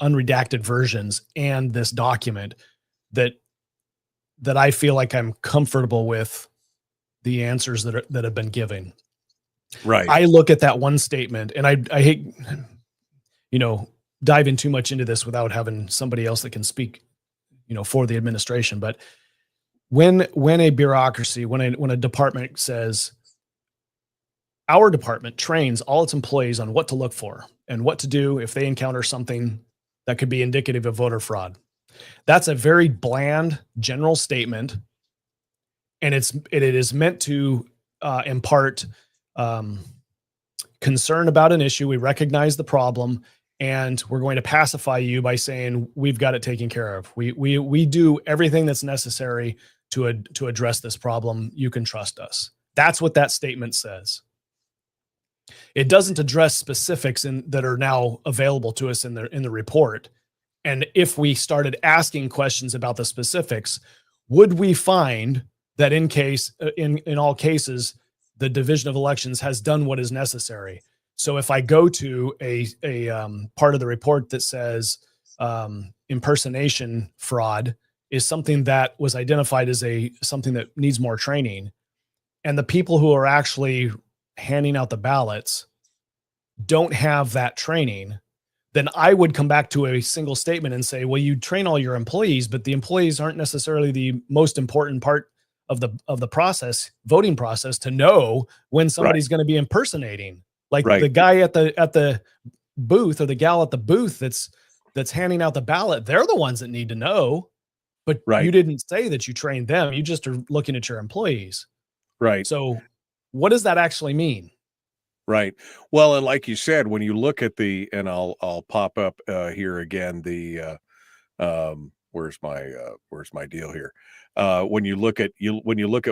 unredacted versions and this document that I feel like I'm comfortable with the answers that have been given. Right. I look at that one statement, and I hate, diving too much into this without having somebody else that can speak, for the administration. But when a bureaucracy, when a department says, our department trains all its employees on what to look for and what to do if they encounter something that could be indicative of voter fraud, that's a very bland general statement, and it is meant to impart concern about an issue. We recognize the problem, and we're going to pacify you by saying we've got it taken care of. We do everything that's necessary to address this problem. You can trust us. That's what that statement says. It doesn't address specifics that are now available to us in the report. And if we started asking questions about the specifics, would we find that in all cases, the Division of Elections has done what is necessary? So if I go to a part of the report that says impersonation fraud is something that was identified as something that needs more training, and the people who are actually handing out the ballots don't have that training, then I would come back to a single statement and say, well, you train all your employees, but the employees aren't necessarily the most important part of the process, voting process, to know when somebody's going to be impersonating. Like the guy at the booth, or the gal at the booth that's handing out the ballot, they're the ones that need to know. But you didn't say that you trained them. You just are looking at your employees. Right. So what does that actually mean? Right. Well, and like you said, when you look at and I'll pop up here again, where's my deal here? When you look at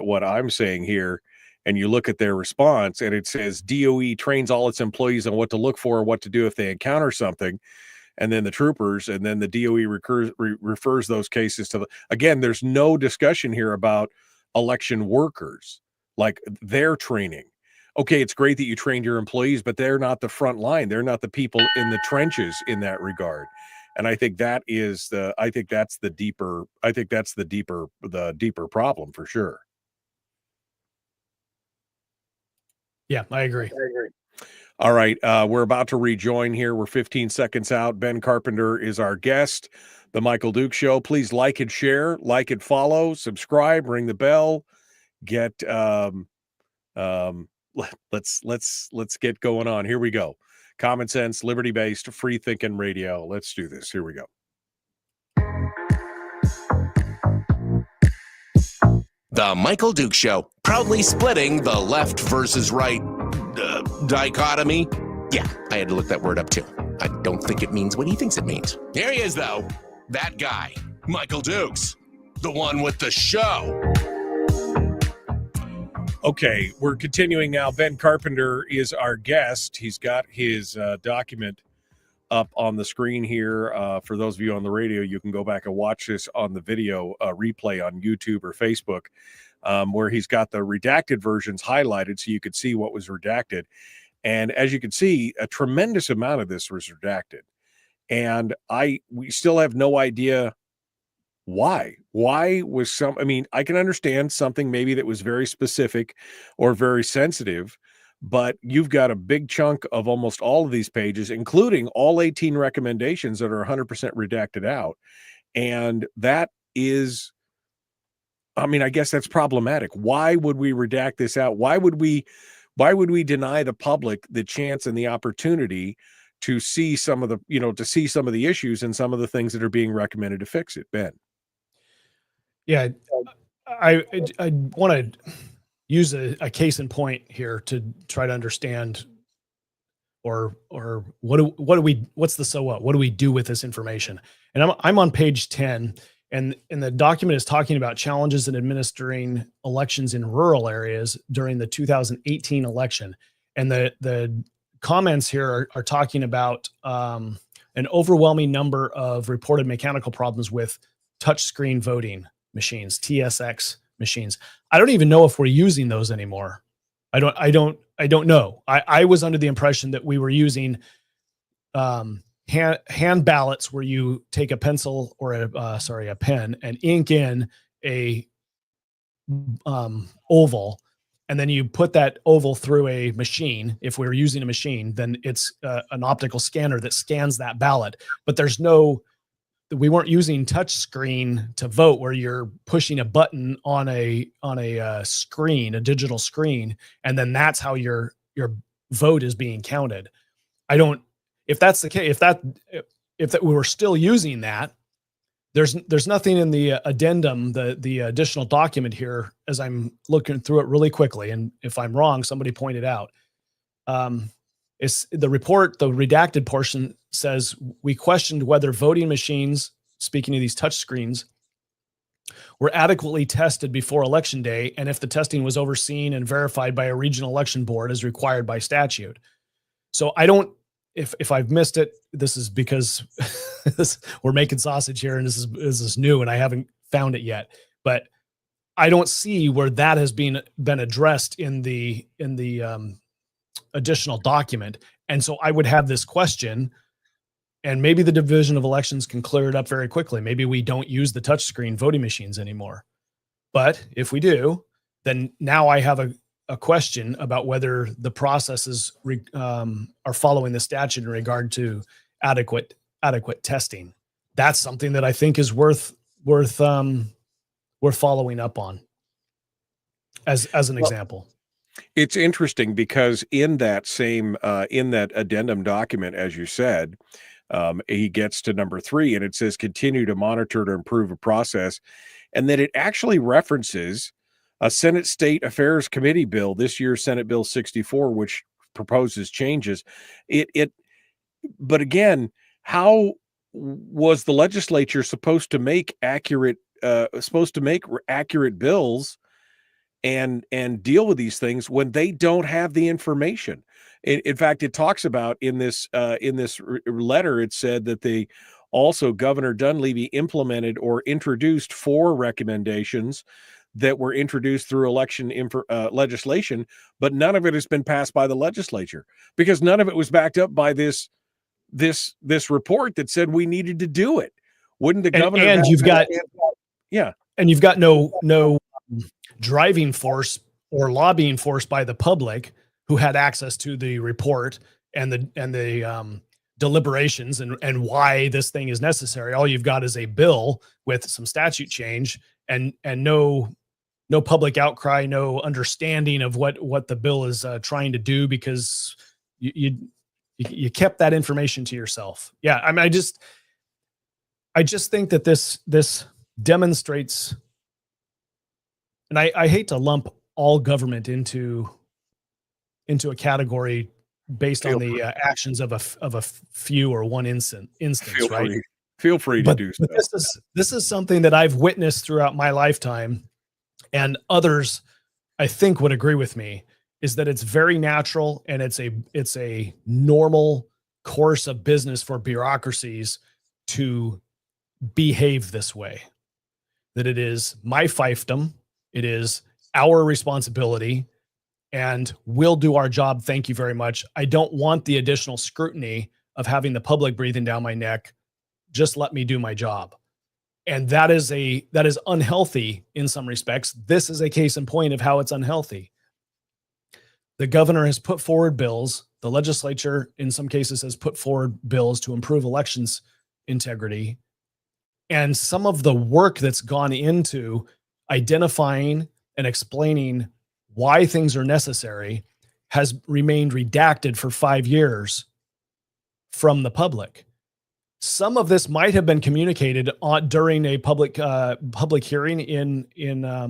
what I'm saying here, and you look at their response, and it says DOE trains all its employees on what to look for or what to do if they encounter something. And then the troopers, and then the DOE refers those cases to again, there's no discussion here about election workers, like their training. Okay, it's great that you trained your employees, but they're not the front line. They're not the people in the trenches in that regard. And I think that's the deeper problem for sure. Yeah, I agree. All right. We're about to rejoin here. We're 15 seconds out. Ben Carpenter is our guest. The Michael Duke Show. Please like and share, like and follow, subscribe, ring the bell, get, let's get going on. Here we go. Common sense, liberty-based, free thinking radio. Let's do this. Here we go. The Michael Duke Show, proudly splitting the left versus right dichotomy. Yeah, I had to look that word up too. I don't think it means what he thinks it means. Here he is, though. That guy, Michael Dukes, the one with the show. Okay, we're continuing now. Ben Carpenter is our guest. He's got his document up on the screen here. For those of you on the radio, you can go back and watch this on the video replay on YouTube or Facebook, where he's got the redacted versions highlighted so you could see what was redacted. And as you can see, a tremendous amount of this was redacted. And we still have no idea why. Why was I mean, I can understand something maybe that was very specific or very sensitive, but you've got a big chunk of almost all of these pages, including all 18 recommendations that are 100% redacted out. And that is, I mean, I guess that's problematic. Why would we redact this out? Why would we deny the public the chance and the opportunity to see some of the issues and some of the things that are being recommended to fix it, Ben? Yeah, I want to use a case in point here to try to understand, or what's the so what? What do we do with this information? And I'm on page 10, and the document is talking about challenges in administering elections in rural areas during the 2018 election, and the comments here are talking about an overwhelming number of reported mechanical problems with touchscreen voting machines, TSX machines. I don't even know if we're using those anymore. I don't know. I was under the impression that we were using hand ballots where you take a pencil or a pen and ink in a oval, and then you put that oval through a machine. If we were using a machine, then it's an optical scanner that scans that ballot. But we weren't using touch screen to vote where you're pushing a button on a screen, a digital screen, and then that's how your vote is being counted. If that's the case, if we were still using that, there's nothing in the addendum, the additional document here, as I'm looking through it really quickly, and if I'm wrong, somebody point it out. It's the report, the redacted portion says, we questioned whether voting machines, speaking of these touch screens, were adequately tested before election day, and if the testing was overseen and verified by a regional election board as required by statute. So if I've missed it, this is because we're making sausage here, and this is new, and I haven't found it yet. But I don't see where that has been addressed in the additional document. And so I would have this question, and maybe the Division of Elections can clear it up very quickly. Maybe we don't use the touchscreen voting machines anymore. But if we do, then now I have a question about whether the processes are following the statute in regard to adequate testing. That's something that I think is worth following up on as an example. It's interesting because in that same in that addendum document, as you said, he gets to number 3 and it says continue to monitor to improve a process, and then it actually references a Senate State Affairs Committee bill, this year's Senate Bill 64, which proposes changes. But again, how was the legislature supposed to make accurate bills and deal with these things when they don't have the information? In fact, it talks about in this letter, it said that Governor Dunleavy implemented or introduced 4 recommendations that were introduced through election legislation, but none of it has been passed by the legislature because none of it was backed up by this report that said we needed to do it. Wouldn't the governor? And you've got no driving force or lobbying force by the public who had access to the report and the deliberations and why this thing is necessary. All you've got is a bill with some statute change and no public outcry, no understanding of what the bill is trying to do, because you kept that information to yourself. Yeah, I mean, I just think that this demonstrates, and I hate to lump all government into a category based on the actions of a few or one instance, right? Feel free to do so. But this is something that I've witnessed throughout my lifetime, and others I think would agree with me, is that it's very natural and it's a normal course of business for bureaucracies to behave this way. That it is my fiefdom, it is our responsibility, and we'll do our job. Thank you very much. I don't want the additional scrutiny of having the public breathing down my neck. Just let me do my job. And that is unhealthy in some respects. This is a case in point of how it's unhealthy. The governor has put forward bills. The legislature, in some cases, has put forward bills to improve elections integrity. And some of the work that's gone into identifying and explaining why things are necessary has remained redacted for 5 years from the public. Some of this might have been communicated during a public hearing in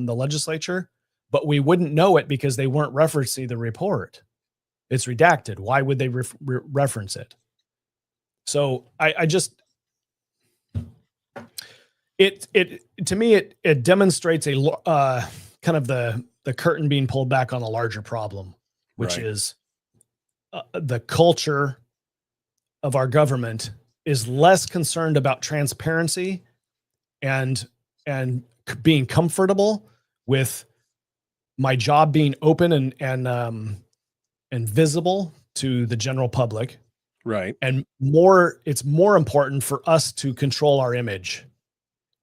the legislature, but we wouldn't know it because they weren't referencing the report. It's redacted. Why would they reference it? So I just, to me, it demonstrates a kind of the curtain being pulled back on a larger problem, which Right. is the culture of our government is less concerned about transparency and being comfortable with my job being open and visible to the general public. Right. And it's more important for us to control our image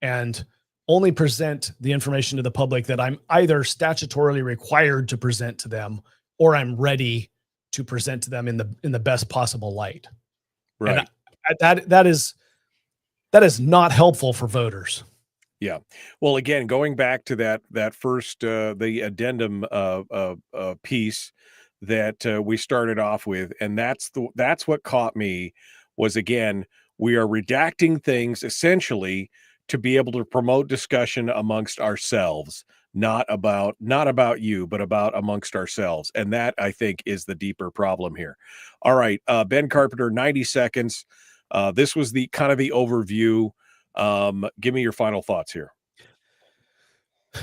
and only present the information to the public that I'm either statutorily required to present to them or I'm ready to present to them in the best possible light. Right. And that is not helpful for voters. Yeah. Well, again, going back to that first the addendum piece that we started off with, and that's what caught me was, again, we are redacting things essentially to be able to promote discussion amongst ourselves, not about you, but about amongst ourselves. And that, I think, is the deeper problem here. All right, Ben Carpenter, 90 seconds. This was the kind of the overview. Give me your final thoughts here.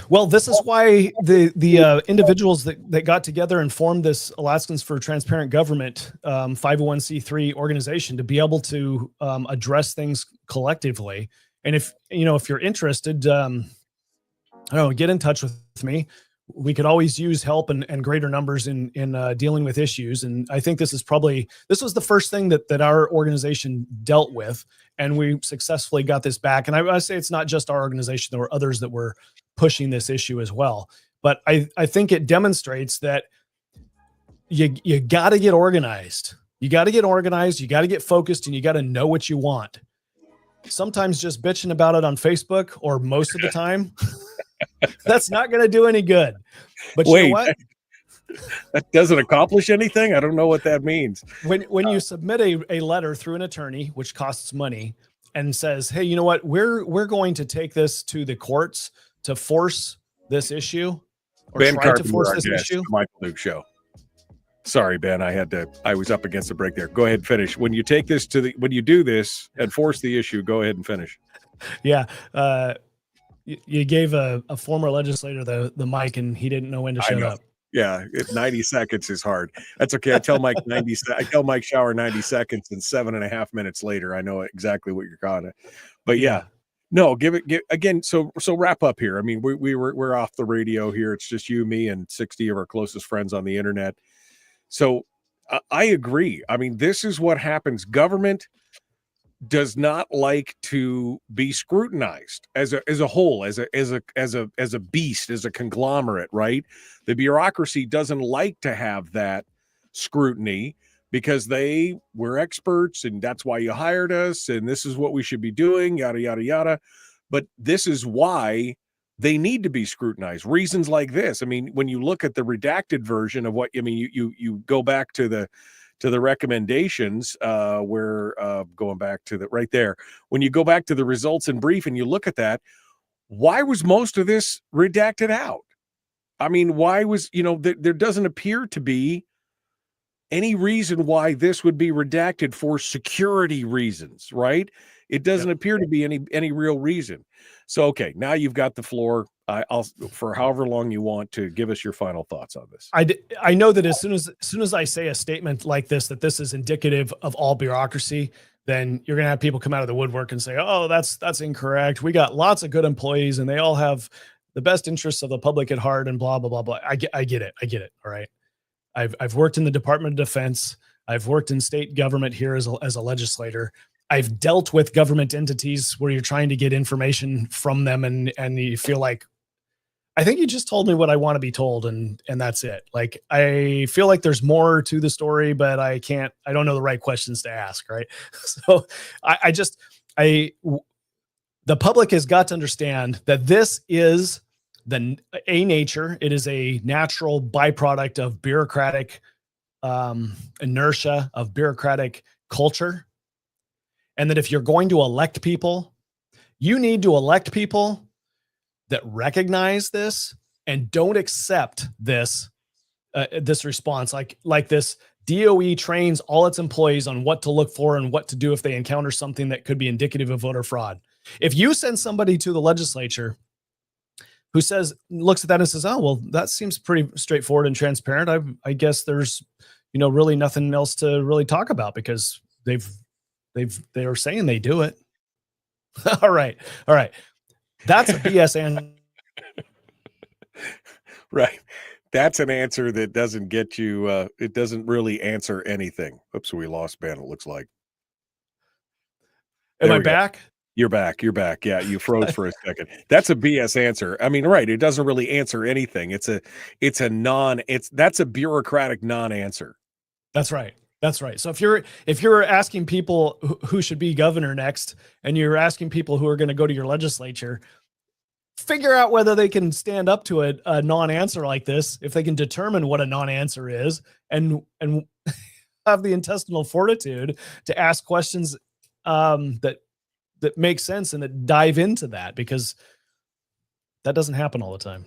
Well, this is why the individuals that got together and formed this Alaskans for Transparent Government 501c3 organization to be able to address things collectively. And if you're interested, get in touch with me. We could always use help and greater numbers in dealing with issues. And I think this was the first thing that our organization dealt with, and we successfully got this back. And I say it's not just our organization. There were others that were pushing this issue as well. But I think it demonstrates that you got to get organized. You got to get organized. You got to get focused, and you got to know what you want. Sometimes just bitching about it on Facebook, or most of the time, that's not going to do any good. But you know what? That doesn't accomplish anything. I don't know what that means. When you submit a letter through an attorney, which costs money, and says, hey, you know what, we're going to take this to the courts to force this issue, or Ben try Carpenter, to force our this guest, issue. Michael Duke Show. Sorry, Ben, I was up against the break there. Go ahead and finish. When you take this when you do this and force the issue, go ahead and finish. Yeah. You gave a former legislator the mic, and he didn't know when to shut up. Yeah, 90 seconds is hard. That's okay. I tell Mike Shower 90 seconds, and 7.5 minutes later, I know exactly what you're calling it. But yeah. No, give again. So wrap up here. I mean, we're off the radio here. It's just you, me, and 60 of our closest friends on the internet. So I agree. I mean, this is what happens. Government does not like to be scrutinized as a whole, as a beast, as a conglomerate, right? The bureaucracy doesn't like to have that scrutiny because we're experts, and that's why you hired us, and this is what we should be doing, yada yada yada. But this is why they need to be scrutinized. Reasons like this. I mean, when you look at the redacted version of you go back to the recommendations, where going back to right there, when you go back to the results in brief and you look at that, why was most of this redacted out? I mean, why was, there doesn't appear to be any reason why this would be redacted for security reasons, right? It doesn't appear to be any real reason. So, okay, now you've got the floor. I'll for however long you want to give us your final thoughts on this. I know that as soon as I say a statement like this, that this is indicative of all bureaucracy, then you're going to have people come out of the woodwork and say, oh, that's incorrect. We got lots of good employees, and they all have the best interests of the public at heart, and blah, blah, blah, blah. I get it. All right. I've worked in the Department of Defense. I've worked in state government here as a legislator. I've dealt with government entities where you're trying to get information from them, and you feel like, I think you just told me what I want to be told, and that's it. Like, I feel like there's more to the story, but I don't know the right questions to ask, right? So the public has got to understand that this is nature. It is a natural byproduct of bureaucratic inertia, of bureaucratic culture. And that if you're going to elect people, you need to elect people that recognize this and don't accept this response. Like this DOE trains all its employees on what to look for and what to do if they encounter something that could be indicative of voter fraud. If you send somebody to the legislature who looks at that and says, oh, well, that seems pretty straightforward and transparent, I guess there's, really nothing else to really talk about because they are saying they do it. All right. That's a BS answer. Right. That's an answer that doesn't get you, it doesn't really answer anything. Oops, we lost Ben, it looks like. Am I back? You're back. Yeah, you froze for a second. That's a BS answer. I mean, right, it doesn't really answer anything. That's a bureaucratic non-answer. That's right. So if you're asking people who should be governor next, and you're asking people who are going to go to your legislature, figure out whether they can stand up to a non-answer like this, if they can determine what a non-answer is, and have the intestinal fortitude to ask questions that make sense and that dive into that, because that doesn't happen all the time.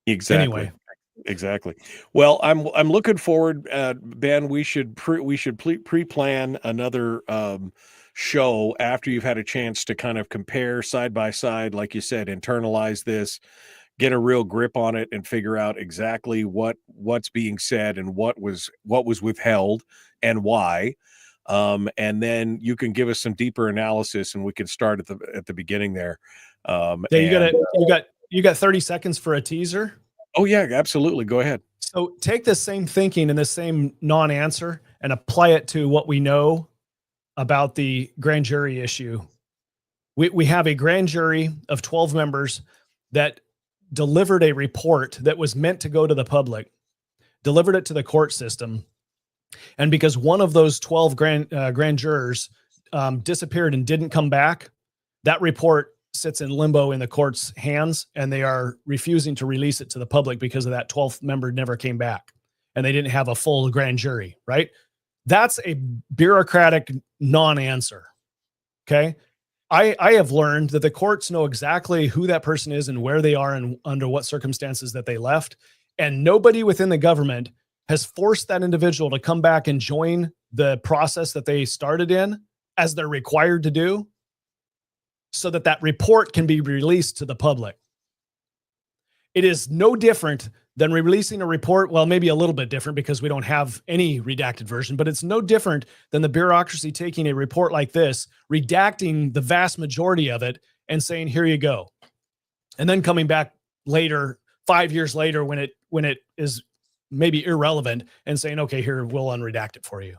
Exactly. Anyway. Exactly. Well, I'm looking forward, Ben. We should pre-plan another show after you've had a chance to kind of compare side by side, like you said, internalize this, get a real grip on it, and figure out exactly what's being said and what was withheld and why. And then you can give us some deeper analysis, and we can start at the beginning there. You got 30 seconds for a teaser. Oh yeah, absolutely. Go ahead. So take the same thinking and the same non-answer and apply it to what we know about the grand jury issue. We have a grand jury of 12 members that delivered a report that was meant to go to the public, delivered it to the court system. And because one of those 12 grand jurors disappeared and didn't come back, that report sits in limbo in the court's hands, and they are refusing to release it to the public because of that 12th member never came back, and they didn't have a full grand jury, right? That's a bureaucratic non-answer. Okay. I have learned that the courts know exactly who that person is and where they are and under what circumstances that they left. And nobody within the government has forced that individual to come back and join the process that they started in, as they're required to do, so that report can be released to the public. It is no different than releasing a report. Well, maybe a little bit different because we don't have any redacted version, but it's no different than the bureaucracy taking a report like this, redacting the vast majority of it and saying, here you go. And then coming back later, 5 years later, when it is maybe irrelevant, and saying, okay, here, we'll unredact it for you.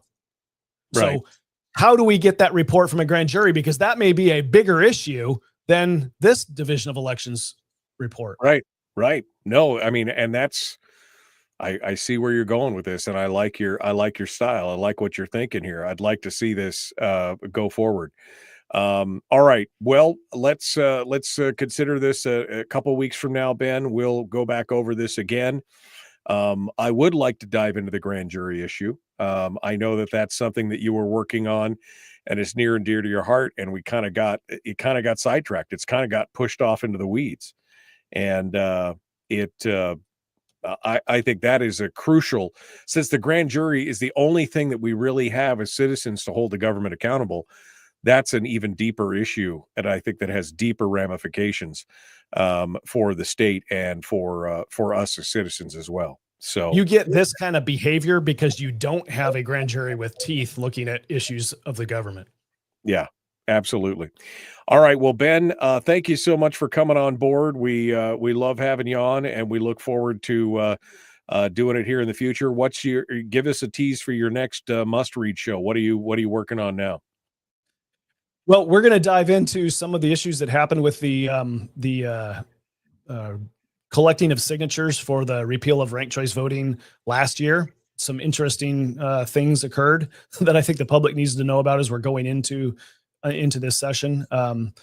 Right. So how do we get that report from a grand jury? Because that may be a bigger issue than this Division of Elections report. Right. No, I mean, and that's, I see where you're going with this, and I like your style. I like what you're thinking here. I'd like to see this go forward. All right. Well, let's consider this a couple weeks from now, Ben. We'll go back over this again. I would like to dive into the grand jury issue. I know that that's something that you were working on, and it's near and dear to your heart. And it kind of got sidetracked. It's kind of got pushed off into the weeds. And I think that is a crucial, since the grand jury is the only thing that we really have as citizens to hold the government accountable. That's an even deeper issue, and I think that has deeper ramifications for the state and for us as citizens as well. So you get this kind of behavior because you don't have a grand jury with teeth looking at issues of the government. Yeah, absolutely. All right. Well, Ben, thank you so much for coming on board. We love having you on, and we look forward to doing it here in the future. Give us a tease for your next must read show. What are you working on now? Well, we're going to dive into some of the issues that happened with the collecting of signatures for the repeal of ranked choice voting last year. Some interesting things occurred that I think the public needs to know about as we're going into this session. I'm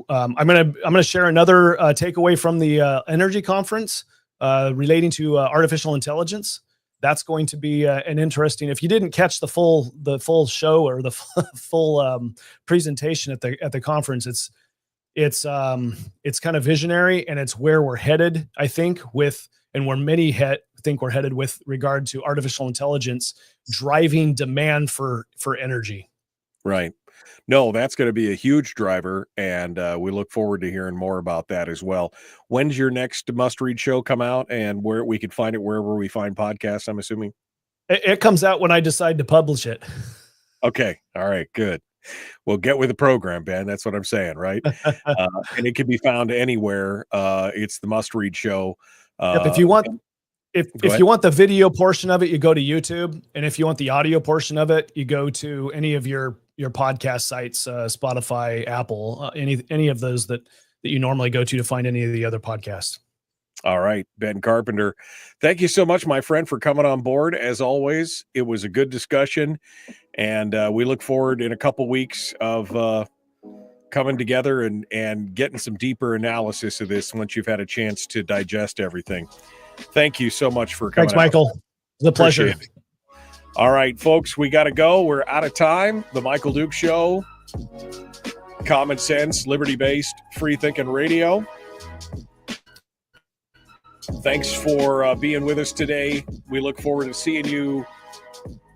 going to share another takeaway from the energy conference relating to artificial intelligence. That's going to be an interesting. If you didn't catch the full show or the full presentation at the conference, it's kind of visionary, and it's where we're headed, I think, and where many think we're headed with regard to artificial intelligence driving demand for energy. Right. No, that's going to be a huge driver, and we look forward to hearing more about that as well. When's your next must-read show come out, and where we could find it wherever we find podcasts, I'm assuming? It comes out when I decide to publish it. Okay. All right, good. Well, get with the program, Ben. That's what I'm saying, right? And it can be found anywhere. It's the must-read show. If you want the video portion of it, you go to YouTube, and if you want the audio portion of it, you go to any of your podcast sites, Spotify, Apple, any of those that you normally go to find any of the other podcasts. All right, Ben Carpenter, thank you so much, my friend, for coming on board. As always, it was a good discussion, and we look forward in a couple weeks of coming together and getting some deeper analysis of this once you've had a chance to digest everything. Thank you so much for coming. Thanks, Michael. It's a pleasure. All right, folks, we got to go. We're out of time. The Michael Duke Show, common sense, liberty-based, free-thinking radio. Thanks for being with us today. We look forward to seeing you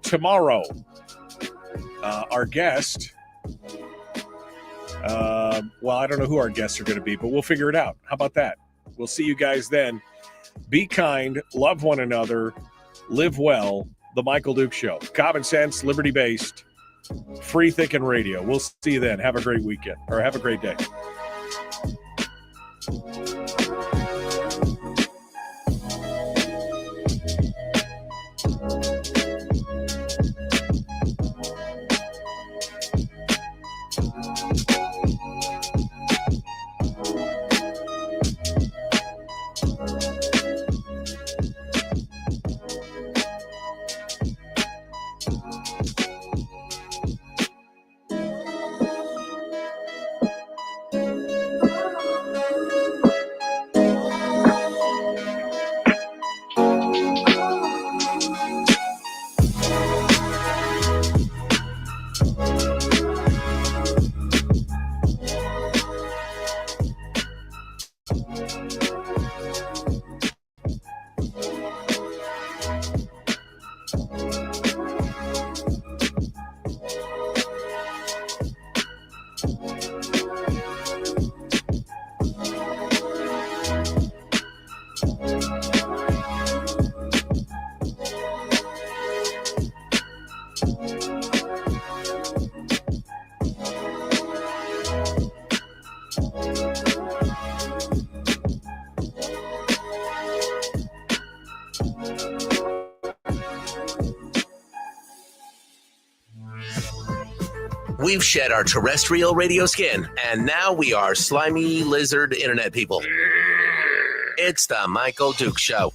tomorrow. Our guest, well, I don't know who our guests are going to be, but we'll figure it out. How about that? We'll see you guys then. Be kind, love one another, live well. The Michael Duke Show, common sense, liberty-based, free-thinking radio. We'll see you then. Have a great weekend, or have a great day. We've shed our terrestrial radio skin, and now we are slimy lizard internet people. It's the Michael Duke Show.